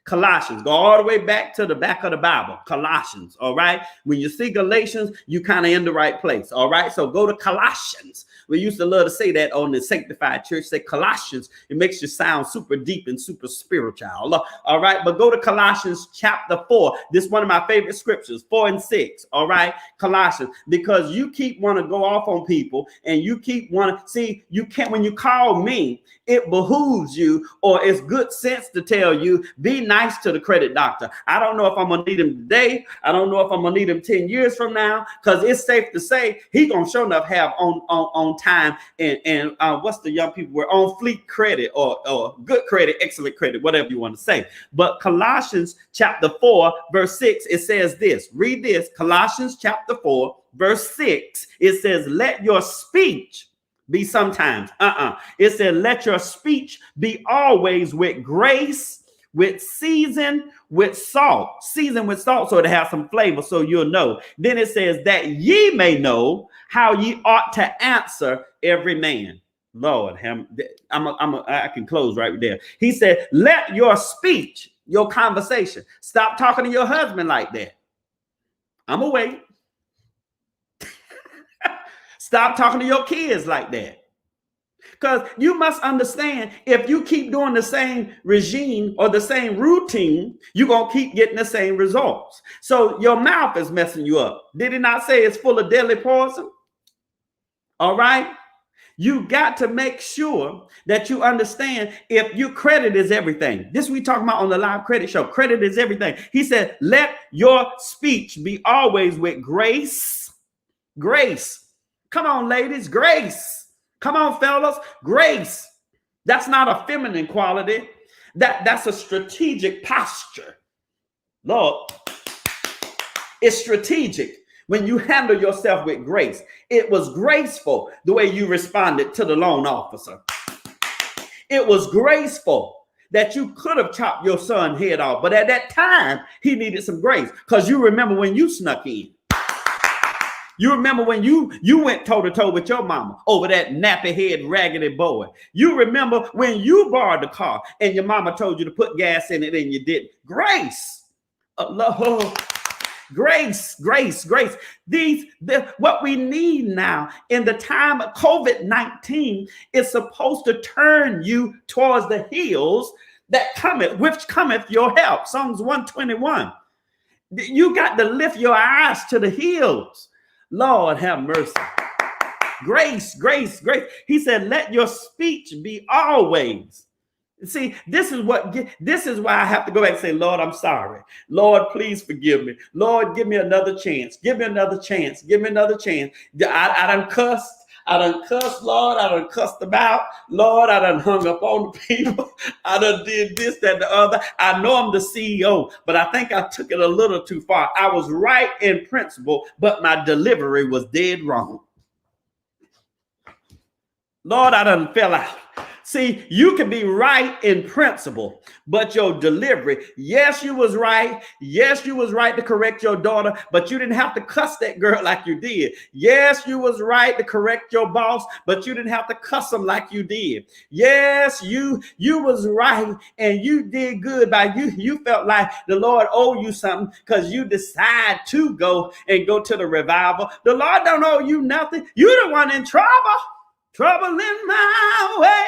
Colossians, go all the way back to the back of the Bible. Colossians, all right? When you see Galatians, you kind of in the right place, all right? So go to Colossians. We used to love to say that on the Sanctified Church, say Colossians. It makes you sound super deep and super spiritual, all right? But go to Colossians chapter 4. This is one of my favorite scriptures, 4 and 6, all right? Colossians, because you keep want to go off on people and you keep want to, see, you can't, when you call me, it behooves you, or it's good sense to tell you, be nice to the credit doctor. I don't know if I'm going to need him today. I don't know if I'm going to need him 10 years from now, because it's safe to say he going to sure enough have on time and what's the young people were on fleet credit or good credit, excellent credit, whatever you want to say. But Colossians chapter 4, verse 6, it says this. Read this. Colossians chapter 4, verse 6. It says, let your speech be sometimes. It said, let your speech be always with grace, with season, with salt. Season with salt so it has some flavor so you'll know. Then it says that ye may know how ye ought to answer every man. Lord, I can close right there. He said, let your speech, your conversation, stop talking to your husband like that. I'm gonna wait. Stop talking to your kids like that. Because you must understand, if you keep doing the same regime or the same routine, you're going to keep getting the same results. So your mouth is messing you up. Did he not say it's full of deadly poison? All right. You got to make sure that you understand if your credit is everything. This we talking about on the live credit show. Credit is everything. He said, let your speech be always with grace. Grace. Come on, ladies, grace. Come on, fellas, grace. That's not a feminine quality. That's a strategic posture. Lord, it's strategic when you handle yourself with grace. It was graceful the way you responded to the loan officer. It was graceful that you could have chopped your son's head off, but at that time, he needed some grace because you remember when you snuck in. You remember when you went toe-to-toe with your mama over that nappy-head raggedy boy. You remember when you borrowed the car and your mama told you to put gas in it and you didn't. Grace. Grace. What we need now in the time of COVID-19 is supposed to turn you towards the hills that cometh, which cometh your help. Psalms 121. You got to lift your eyes to the hills. Lord have mercy. Grace. He said, let your speech be always. See, this is why I have to go back and say, Lord, I'm sorry. Lord, please forgive me. Lord, give me another chance. Give me another chance. Give me another chance. I done cussed. I done cussed, Lord. I done cussed them out. Lord, I done hung up on the people. I done did this, that, the other. I know I'm the CEO, but I think I took it a little too far. I was right in principle, but my delivery was dead wrong. Lord, I done fell out. See, you can be right in principle, but your delivery, yes, you was right. Yes, you was right to correct your daughter, but you didn't have to cuss that girl like you did. Yes, you was right to correct your boss, but you didn't have to cuss them like you did. Yes, you was right and you did good by you. You felt like the Lord owed you something because you decide to go to the revival. The Lord don't owe you nothing. You the one in trouble. Trouble in my way.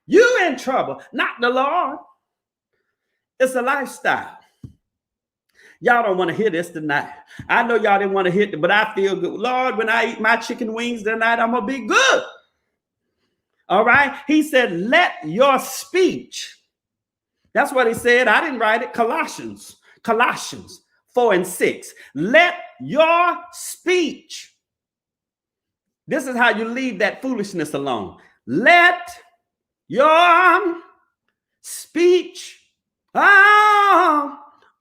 You in trouble, not the Lord. It's a lifestyle. Y'all don't want to hear this tonight. I know y'all didn't want to hear it, but I feel good. Lord, when I eat my chicken wings tonight, I'm going to be good. All right. He said, let your speech. That's what he said. I didn't write it. Colossians 4:6. Let your speech. This is how you leave that foolishness alone. Let your speech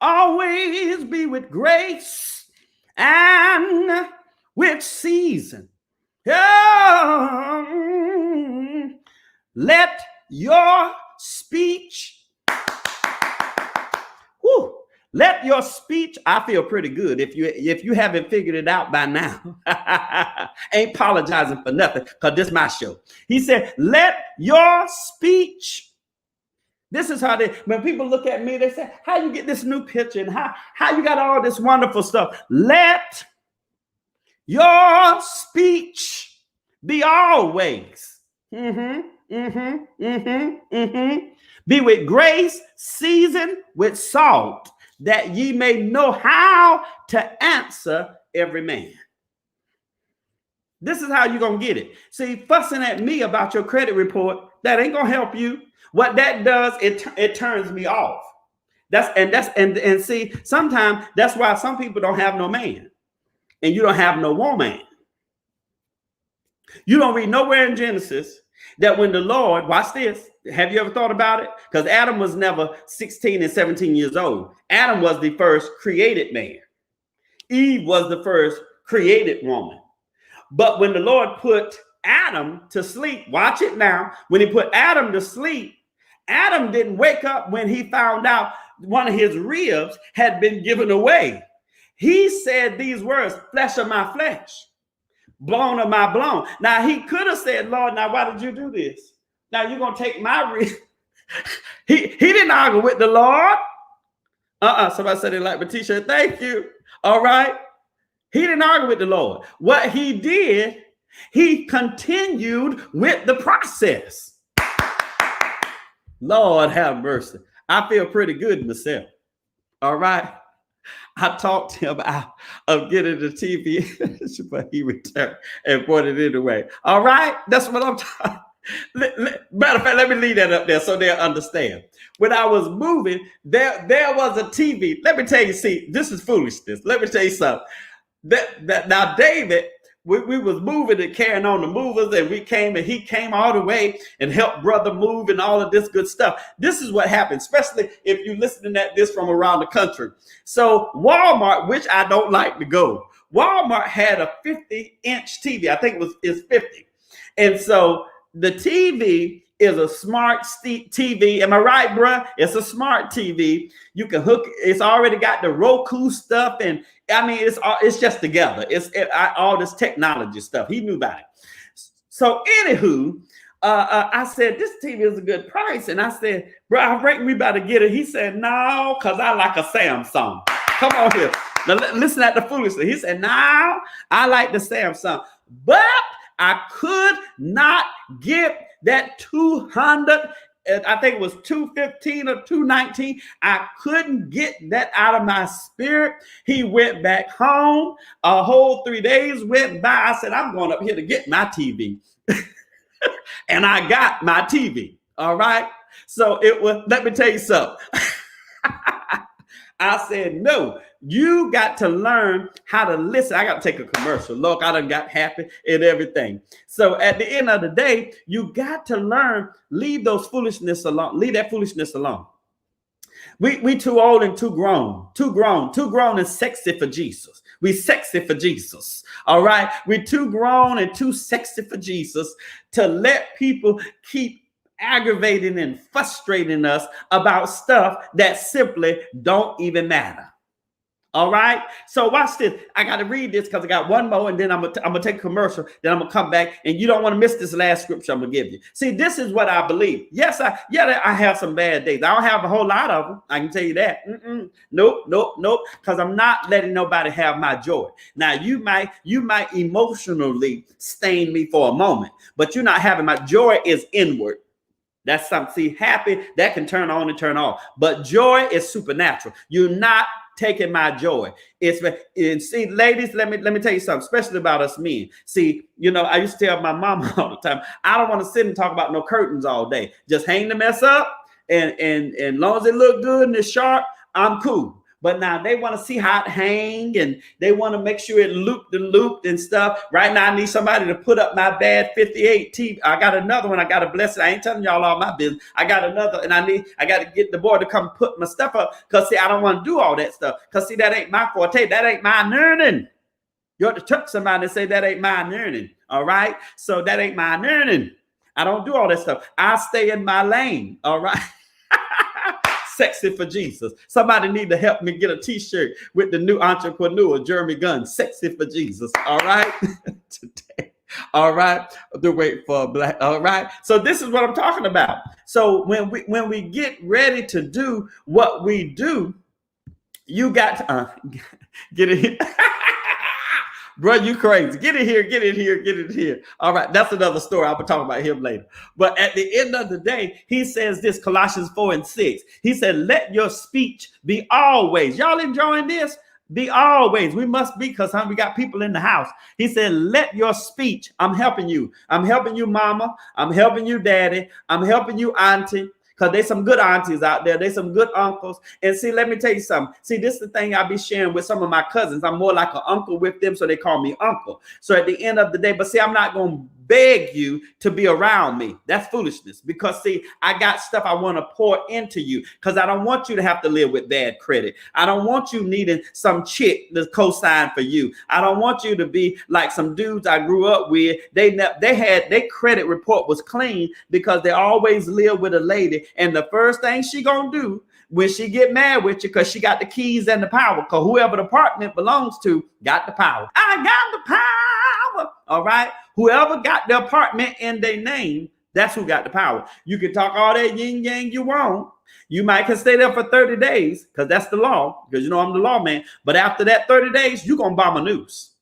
always be with grace and with season. Let your speech let your speech, I feel pretty good if you haven't figured it out by now. Ain't apologizing for nothing because this is my show. He said, let your speech. This is how when people look at me, they say, how you get this new picture and how you got all this wonderful stuff. Let your speech be always. Be with grace, seasoned with salt, that ye may know how to answer every man. This is how you're going to get it. See, fussing at me about your credit report, that ain't going to help you. What that does, it turns me off. And see, sometimes that's why some people don't have no man and you don't have no woman. You don't read nowhere in Genesis that when the Lord, watch this, have you ever thought about it? Because Adam was never 16 and 17 years old. Adam was the first created man. Eve was the first created woman. But when the Lord put Adam to sleep, watch it now. When he put Adam to sleep, Adam didn't wake up when he found out one of his ribs had been given away. He said these words, flesh of my flesh, bone of my bone. Now he could have said, Lord, now why did you do this? Now you're going to take my rib. He didn't argue with the Lord. Somebody said it like my t-shirt. Thank you. All right. He didn't argue with the Lord. What he did, he continued with the process. Lord have mercy. I feel pretty good myself. All right. I talked to him out of getting the TV, but he returned and brought it anyway. All right. That's what I'm talking. Matter of fact, let me leave that up there so they'll understand. When I was moving, there was a TV. Let me tell you, see, this is foolishness. Let me tell you something. Now, David, we was moving and carrying on the movers, and he came all the way and helped brother move and all of this good stuff. This is what happens, especially if you're listening at this from around the country. So Walmart, which I don't like to go, Walmart had a 50-inch TV. I think it's 50. And so the TV is a smart TV. Am I right, bruh? It's a smart TV. You can hook. It's already got the Roku stuff, and I mean, it's just together. All this technology stuff. He knew about it. So, anywho, I said this TV is a good price, and I said, bro, I reckon we better get it. He said, no, cause I like a Samsung. Come on here. Now listen at the foolishness. He said, no, I like the Samsung, but I could not get that 200. I think it was 215 or 219. I couldn't get that out of my spirit. He went back home. A whole 3 days went by. I said, I'm going up here to get my TV. And I got my TV. All right. So it was, let me tell you something. I said, no, you got to learn how to listen. I got to take a commercial. Look, I done got happy and everything. So at the end of the day, you got to learn, leave those foolishness alone. Leave that foolishness alone. We too old and too grown and sexy for Jesus. We sexy for Jesus. All right. We too grown and too sexy for Jesus to let people keep aggravating and frustrating us about stuff that simply don't even matter. All right. So watch this. I got to read this because I got one more and then I'm gonna take a commercial. Then I'm gonna come back and you don't want to miss this last scripture I'm gonna give you. See, this is what I believe. Yes, I have some bad days. I don't have a whole lot of them. I can tell you that. Nope. Because I'm not letting nobody have my joy. Now you might emotionally stain me for a moment, but you're not having my joy is inward. That's something. See, happy that can turn on and turn off, but joy is supernatural. You're not taking my joy. And see, ladies, let me tell you something, especially about us men. See, I used to tell my mom all the time, I don't want to sit and talk about no curtains all day. Just hang the mess up, and as long as it look good and it's sharp, I'm cool. But now they want to see how it hang and they want to make sure it looped and stuff. Right now, I need somebody to put up my bad 58 TV. I got another one. I got to bless it. I ain't telling y'all all my business. I got another, and I got to get the boy to come put my stuff up. Because, see, I don't want to do all that stuff. Because, see, that ain't my forte. That ain't my learning. You have to touch somebody and say, that ain't my learning. All right? So that ain't my learning. I don't do all that stuff. I stay in my lane. All right? Sexy for Jesus. Somebody need to help me get a t-shirt with the new entrepreneur, Jeremy Gunn. Sexy for Jesus. All right. Today. All right. To wait for a black. All right. So this is what I'm talking about. So when we get ready to do what we do, you got to get it. Bro, you crazy. Get it here. All right. That's another story. I'll be talking about him later. But at the end of the day, he says this, Colossians 4:6. He said, let your speech be always. Y'all enjoying this? Be always. We must be, because we got people in the house. He said, let your speech. I'm helping you. I'm helping you, mama. I'm helping you, daddy. I'm helping you, auntie. Because there's some good aunties out there. There's some good uncles. And see, let me tell you something. See, this is the thing I be sharing with some of my cousins. I'm more like an uncle with them, so they call me uncle. So at the end of the day, but see, I'm not going to beg you to be around me. That's foolishness. Because see, I got stuff I want to pour into you, because I don't want you to have to live with bad credit. I don't want you needing some chick to co-sign for you. I don't want you to be like some dudes I grew up with. They had their credit report was clean because they always live with a lady, and the first thing she gonna do when she get mad with you, because she got the keys and the power, because whoever the apartment belongs to got the power. I got the power. All right. Whoever got the apartment in their name, that's who got the power. You can talk all that yin yang you want. You might can stay there for 30 days because that's the law, because I'm the lawman. But after that 30 days, you're going to bomb a noose.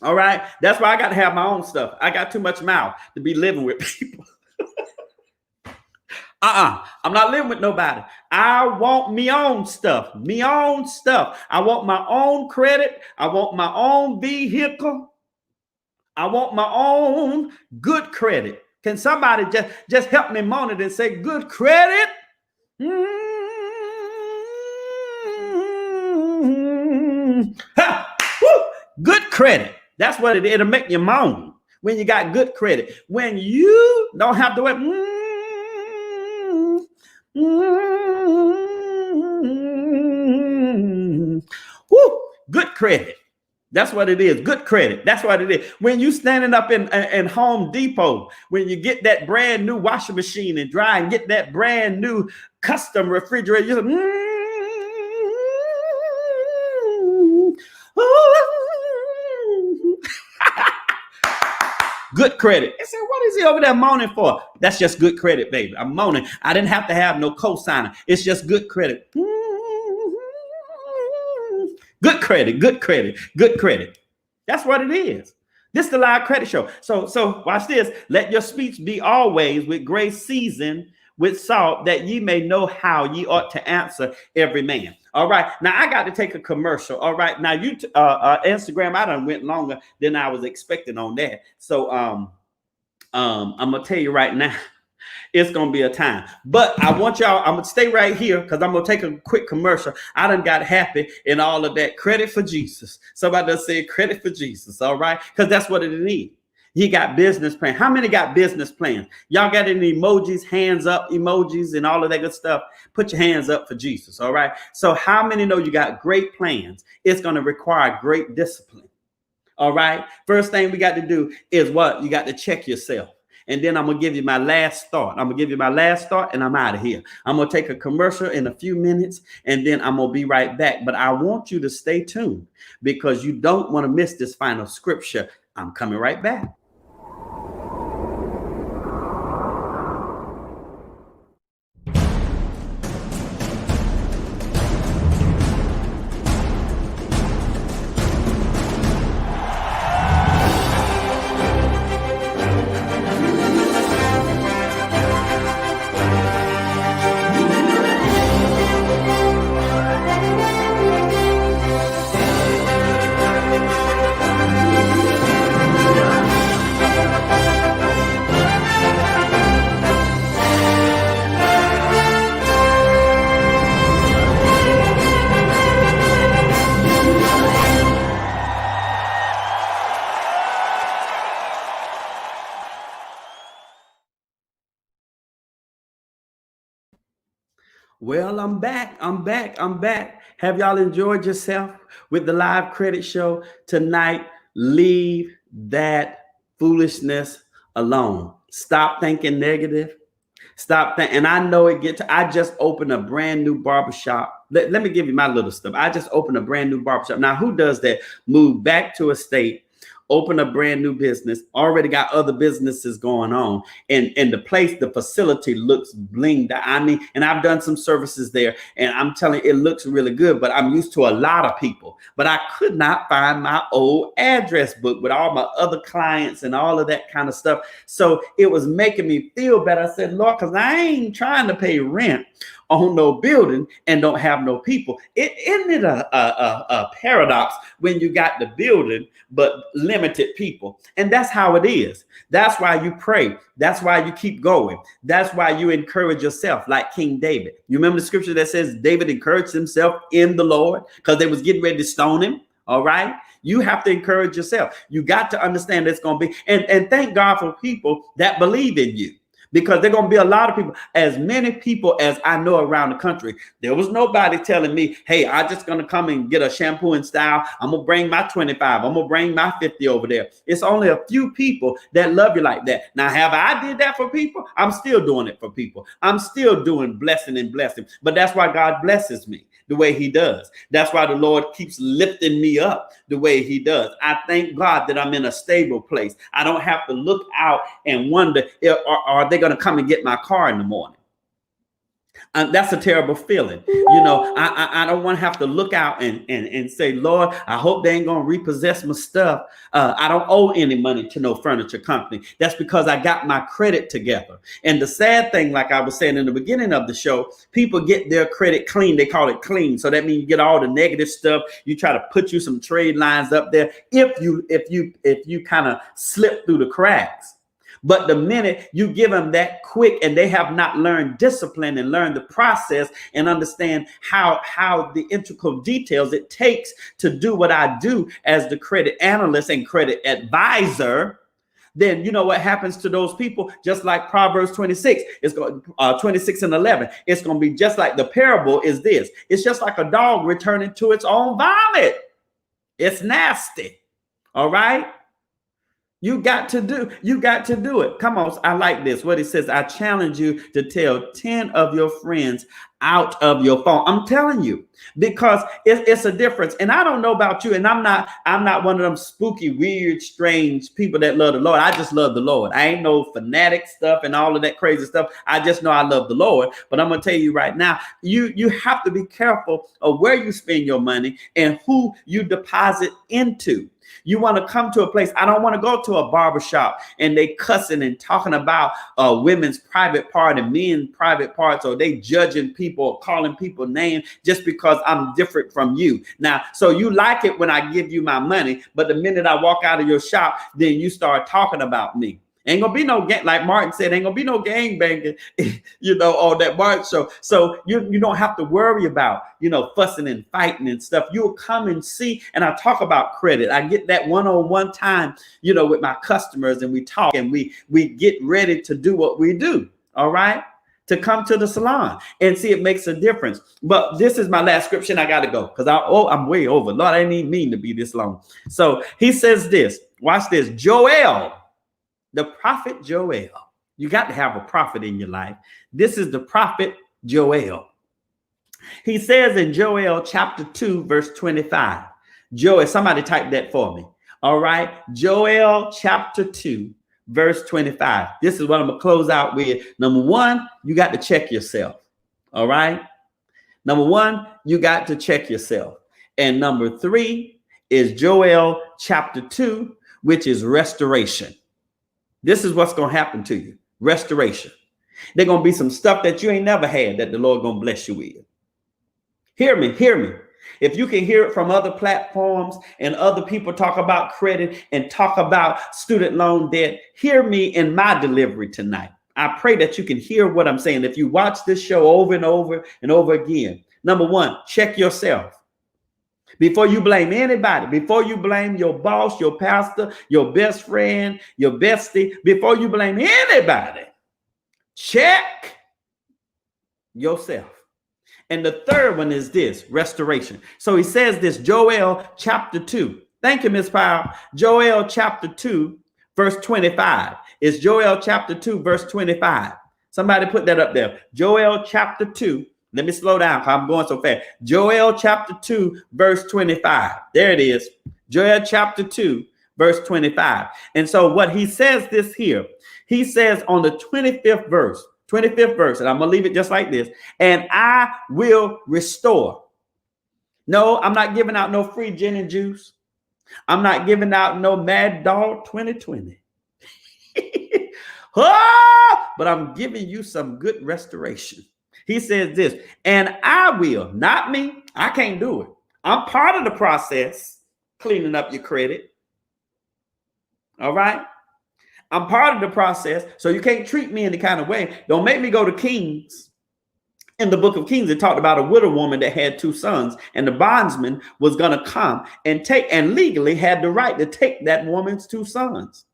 All right. That's why I got to have my own stuff. I got too much mouth to be living with people. I'm not living with nobody. I want me own stuff. I want my own credit. I want my own vehicle. I want my own good credit. Can somebody just help me monitor and say good credit? Good credit. That's what it'll make you moan when you got good credit. When you don't have to wait. Good credit. That's what it is. Good credit. That's what it is. When you standing up in Home Depot, when you get that brand new washing machine and dry and get that brand new custom refrigerator, you're good credit. I said, what is he over there moaning for? That's just good credit, baby. I'm moaning. I didn't have to have no co-signer. It's just good credit. Good credit, good credit, good credit. That's what it is. This is the live credit show. So watch this. Let your speech be always with grace seasoned with salt, that ye may know how ye ought to answer every man. All right. Now I got to take a commercial. All right. Now you Instagram, I done went longer than I was expecting on that. So I'm gonna tell you right now. It's going to be a time. But I want y'all, I'm going to stay right here because I'm going to take a quick commercial. I done got happy in all of that. Credit for Jesus. Somebody done said credit for Jesus. All right. Because that's what it needs. He got business plans. How many got business plans? Y'all got any emojis, hands up emojis and all of that good stuff? Put your hands up for Jesus. All right. So how many know you got great plans? It's going to require great discipline. All right. First thing we got to do is what? You got to check yourself. And then I'm going to give you my last thought. I'm going to give you my last thought and I'm out of here. I'm going to take a commercial in a few minutes and then I'm going to be right back. But I want you to stay tuned because you don't want to miss this final scripture. I'm coming right back. Well, I'm back. Have y'all enjoyed yourself with the live credit show tonight? Leave that foolishness alone. Stop thinking negative. Stop thinking. And I know I just opened a brand new barbershop. Let me give you my little stuff. I just opened a brand new barbershop. Now, who does that? Move back to a state, open a brand new business, already got other businesses going on. And the facility looks blinged. I mean, and I've done some services there and I'm telling you, it looks really good, but I'm used to a lot of people, but I could not find my old address book with all my other clients and all of that kind of stuff. So it was making me feel better. I said, Lord, because I ain't trying to pay rent on no building and don't have no people. Isn't it a paradox when you got the building but limited people? And that's how it is. That's why you pray. That's why you keep going. That's why you encourage yourself like King David. You remember the scripture that says David encouraged himself in the Lord because they was getting ready to stone him. All right. You have to encourage yourself. You got to understand it's going to be, and thank God for people that believe in you. Because there are going to be a lot of people, as many people as I know around the country. There was nobody telling me, hey, I'm just going to come and get a shampoo and style. I'm going to bring my 25. I'm going to bring my 50 over there. It's only a few people that love you like that. Now, have I did that for people? I'm still doing it for people. I'm still doing blessing and blessing. But that's why God blesses me the way he does. That's why the Lord keeps lifting me up the way he does. I thank God that I'm in a stable place. I don't have to look out and wonder, are they going to come and get my car in the morning? That's a terrible feeling. You know, I don't want to have to look out and say, Lord, I hope they ain't going to repossess my stuff. I don't owe any money to no furniture company. That's because I got my credit together. And the sad thing, like I was saying in the beginning of the show, people get their credit clean. They call it clean. So that means you get all the negative stuff. You try to put you some trade lines up there if you kind of slip through the cracks. But the minute you give them that quick and they have not learned discipline and learned the process and understand how the integral details it takes to do what I do as the credit analyst and credit advisor, then you know what happens to those people? Just like Proverbs 26, it's going 26 and 11. It's going to be just like the parable is this. It's just like a dog returning to its own vomit. It's nasty. All right. You got to do it. Come on. I like this. What it says, I challenge you to tell 10 of your friends out of your phone. I'm telling you, because it's a difference. And I don't know about you. And I'm not one of them spooky, weird, strange people that love the Lord. I just love the Lord. I ain't no fanatic stuff and all of that crazy stuff. I just know I love the Lord. But I'm going to tell you right now, you have to be careful of where you spend your money and who you deposit into. You want to come to a place. I don't want to go to a barbershop and they cussing and talking about women's private part and men's private parts, or they judging people or calling people names just because I'm different from you. Now, so you like it when I give you my money, but the minute I walk out of your shop, then you start talking about me. Ain't gonna be no gang, like Martin said, ain't gonna be no gang banging, on that Martin show. So you don't have to worry about, fussing and fighting and stuff. You'll come and see, and I talk about credit. I get that one-on-one time, with my customers, and we talk and we get ready to do what we do. All right. To come to the salon and see it makes a difference. But this is my last scripture, and I got to go because I'm way over. Lord, I didn't even mean to be this long. So he says this, watch this, Joel, the prophet Joel. You got to have a prophet in your life. This is the prophet Joel. He says in Joel chapter 2, verse 25, Joel, somebody type that for me. All right. Joel chapter 2. Verse 25. This is what I'm going to close out with. Number one, you got to check yourself. All right. Number one, you got to check yourself. And number three is Joel chapter 2, which is restoration. This is what's going to happen to you. Restoration. There's going to be some stuff that you ain't never had that the Lord going to bless you with. Hear me. Hear me. If you can hear it from other platforms and other people talk about credit and talk about student loan debt, hear me in my delivery tonight. I pray that you can hear what I'm saying. If you watch this show over and over and over again, number one, check yourself. Before you blame anybody, before you blame your boss, your pastor, your best friend, your bestie, before you blame anybody, check yourself. And the third one is this, restoration. So he says this, Joel chapter 2. Thank you, Ms. Powell. Joel chapter 2, verse 25. It's Joel chapter 2, verse 25. Somebody put that up there. Joel chapter 2. Let me slow down because I'm going so fast. Joel chapter 2, verse 25. There it is. Joel chapter 2, verse 25. And so what he says this here, he says on the 25th verse, and I'm going to leave it just like this. And I will restore. No, I'm not giving out no free gin and juice. I'm not giving out no Mad Dog 2020. But I'm giving you some good restoration. He says this, and I will, not me. I can't do it. I'm part of the process, cleaning up your credit. All right. I'm part of the process, so you can't treat me any kind of way. Don't make me go to Kings. In the book of Kings, it talked about a widow woman that had 2 sons, and the bondsman was going to come and take and legally had the right to take that woman's 2 sons.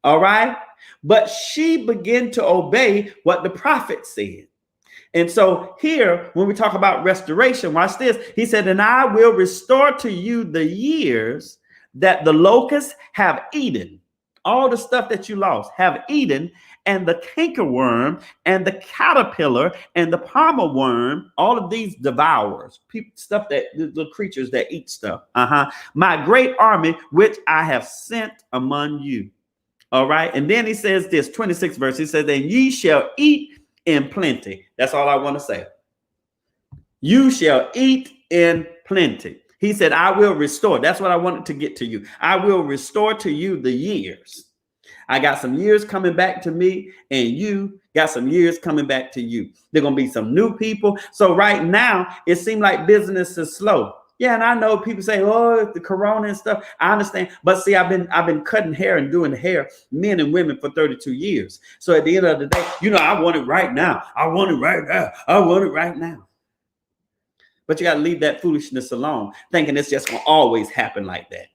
All right. But she began to obey what the prophet said. And so here, when we talk about restoration, watch this. He said, and I will restore to you the years that the locusts have eaten. All the stuff that you lost have eaten, and the cankerworm and the caterpillar and the palmer worm, all of these devours, stuff that the creatures that eat stuff. My great army, which I have sent among you. All right. And then he says this 26th verse. He says, and ye shall eat in plenty. That's all I want to say. You shall eat in plenty. He said, I will restore. That's what I wanted to get to you. I will restore to you the years. I got some years coming back to me, and you got some years coming back to you. There are going to be some new people. So right now, it seems like business is slow. Yeah, and I know people say, oh, the corona and stuff. I understand. But see, I've been cutting hair and doing hair, men and women, for 32 years. So at the end of the day, I want it right now. I want it right now. I want it right now. But you got to leave that foolishness alone, thinking it's just going to always happen like that.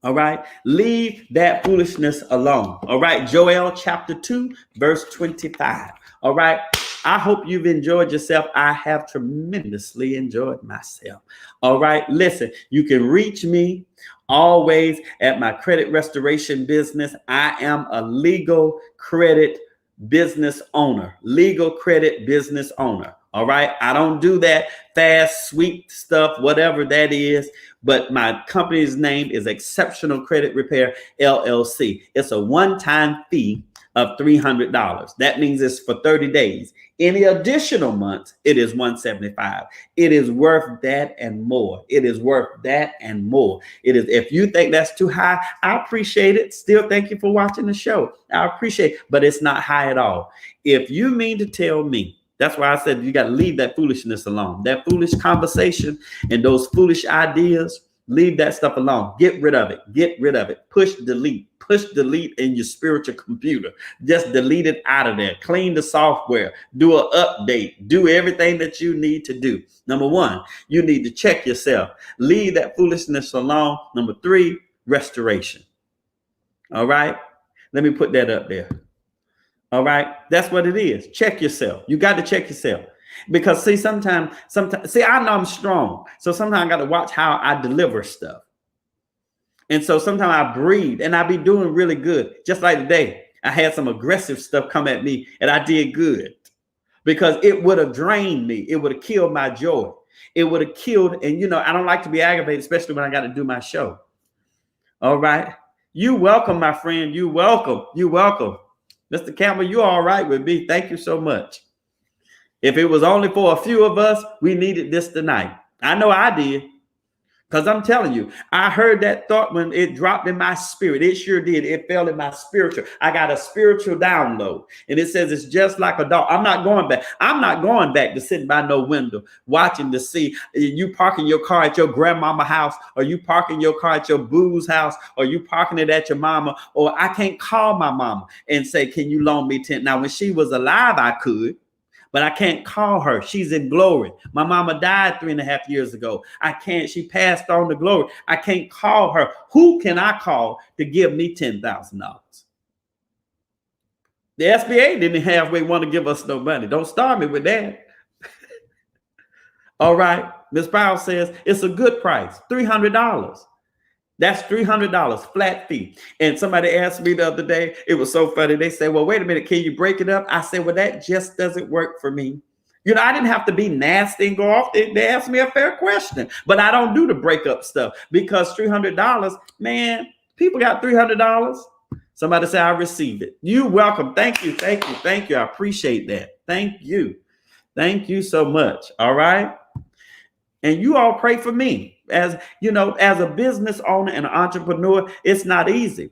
All right. Leave that foolishness alone. All right. Joel chapter 2, verse 25. All right. I hope you've enjoyed yourself. I have tremendously enjoyed myself. All right. Listen, you can reach me always at my credit restoration business. I am a legal credit business owner, legal credit business owner. All right. I don't do that fast, sweet stuff, whatever that is. But my company's name is Exceptional Credit Repair, LLC. It's a one-time fee of $300. That means it's for 30 days. Any additional months, it is $175. It is worth that and more. It is worth that and more. It is. If you think that's too high, I appreciate it. Still, thank you for watching the show. I appreciate it, but it's not high at all. If you mean to tell me, that's why I said you got to leave that foolishness alone. That foolish conversation and those foolish ideas, Leave that stuff alone. Get rid of it. Get rid of it. Push delete. Push delete in your spiritual computer. Just delete it out of there. Clean the software. Do an update. Do everything that you need to do. Number one, you need to check yourself. Leave that foolishness alone. Number three, restoration. All right. Let me put that up there. All right. That's what it is. Check yourself. You got to check yourself. Because see, sometimes, I know I'm strong. So sometimes I got to watch how I deliver stuff. And so sometimes I breathe and I be doing really good. Just like today, I had some aggressive stuff come at me and I did good because it would have drained me. It would have killed my joy. It would have killed. And, you know, I don't like to be aggravated, especially when I got to do my show. All right. You welcome, my friend. You welcome. You welcome. Mr. Campbell, you all right with me. Thank you so much. If it was only for a few of us, we needed this tonight. I know I did. Because I'm telling you, I heard that thought when it dropped in my spirit. It sure did. It fell in my spiritual. I got a spiritual download. And it says it's just like a dog. I'm not going back. I'm not going back to sitting by no window watching to see you parking your car at your grandmama house, or you parking your car at your boo's house, or you parking it at your mama. Or I can't call my mama and say, can you loan me 10? Now, when she was alive, I could. But I can't call her. She's in glory. My mama died 3.5 years ago. I can't. She passed on to glory. I can't call her. Who can I call to give me $10,000? The SBA didn't halfway want to give us no money. Don't start me with that. All right. Ms. Powell says it's a good price, $300. That's $300 flat fee. And somebody asked me the other day, it was so funny. They said, well, wait a minute, can you break it up? I said, well, that just doesn't work for me. You know, I didn't have to be nasty and go off. They asked me a fair question, but I don't do the breakup stuff because $300, man, people got $300. Somebody say, I received it. You welcome. Thank you. Thank you. Thank you. I appreciate that. Thank you. Thank you so much. All right. And you all pray for me. As you know, as a business owner and an entrepreneur, it's not easy.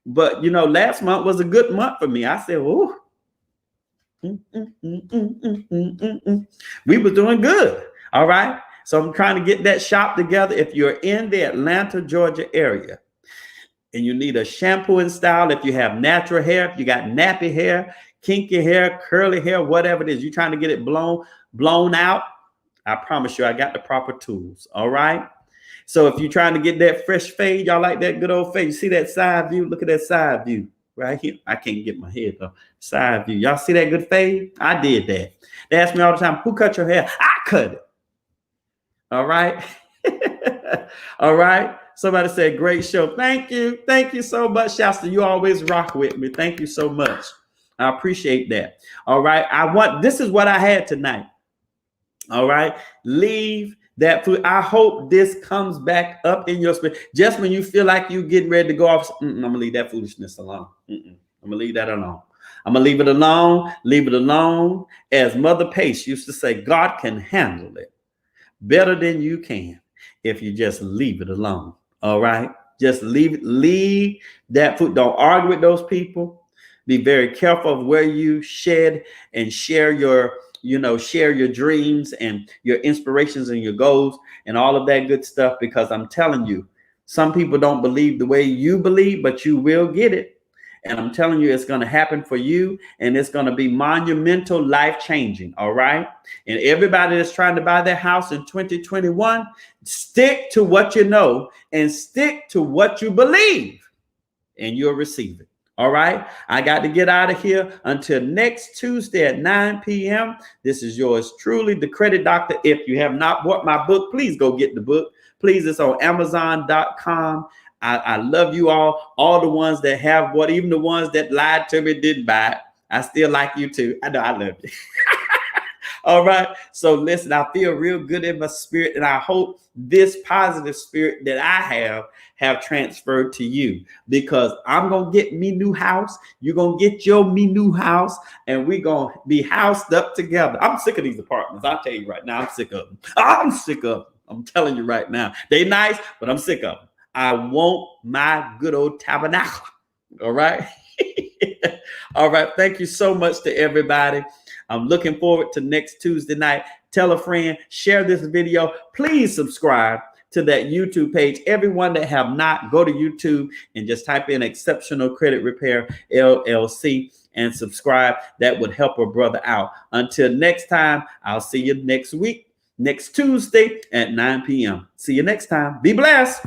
But, you know, last month was a good month for me. I said, oh, we were doing good. All right. So I'm trying to get that shop together. If you're in the Atlanta, Georgia area and you need a shampoo and style, if you have natural hair, if you got nappy hair, kinky hair, curly hair, whatever it is, you're trying to get it blown out. I promise you, I got the proper tools. All right. So if you're trying to get that fresh fade, y'all like that good old fade. You see that side view? Look at that side view right here. I can't get my head though. Side view. Y'all see that good fade? I did that. They ask me all the time, who cut your hair? I cut it. All right. All right. Somebody said, great show. Thank you. Thank you so much, Shasta. You always rock with me. Thank you so much. I appreciate that. All right. This is what I had tonight. All right. Leave that food. I hope this comes back up in your spirit. Just when you feel like you're getting ready to go off, I'm going to leave that foolishness alone. I'm going to leave that alone. I'm going to leave it alone. Leave it alone. As Mother Pace used to say, God can handle it better than you can if you just leave it alone. All right. Just leave that food. Don't argue with those people. Be very careful of where you shed and share your dreams and your inspirations and your goals and all of that good stuff, because I'm telling you, some people don't believe the way you believe, but you will get it. And I'm telling you, it's going to happen for you, and it's going to be monumental, life-changing. All right. And everybody that's trying to buy their house in 2021, stick to what you know and stick to what you believe, and you'll receive it. All right. I got to get out of here until next Tuesday at 9 p.m. This is yours truly, The Credit Doctor. If you have not bought my book, please go get the book. Please, it's on Amazon.com. I love you all the ones that have bought, even the ones that lied to me, didn't buy it. I still like you too. I know I love you. All right. So listen, I feel real good in my spirit, and I hope this positive spirit that I have transferred to you, because I'm going to get me new house. You're going to get your me new house, and we're going to be housed up together. I'm sick of these apartments. I'll tell you right now, I'm sick of them. I'm sick of them. I'm telling you right now, they nice, but I'm sick of them. I want my good old tabernacle. All right. All right. Thank you so much to everybody. I'm looking forward to next Tuesday night. Tell a friend, share this video. Please subscribe. to that YouTube page. Everyone that have not, go to YouTube and just type in Exceptional Credit Repair LLC and subscribe. That would help a brother out. Until next time, I'll see you next week, next Tuesday at 9 p.m. See you next time. Be blessed.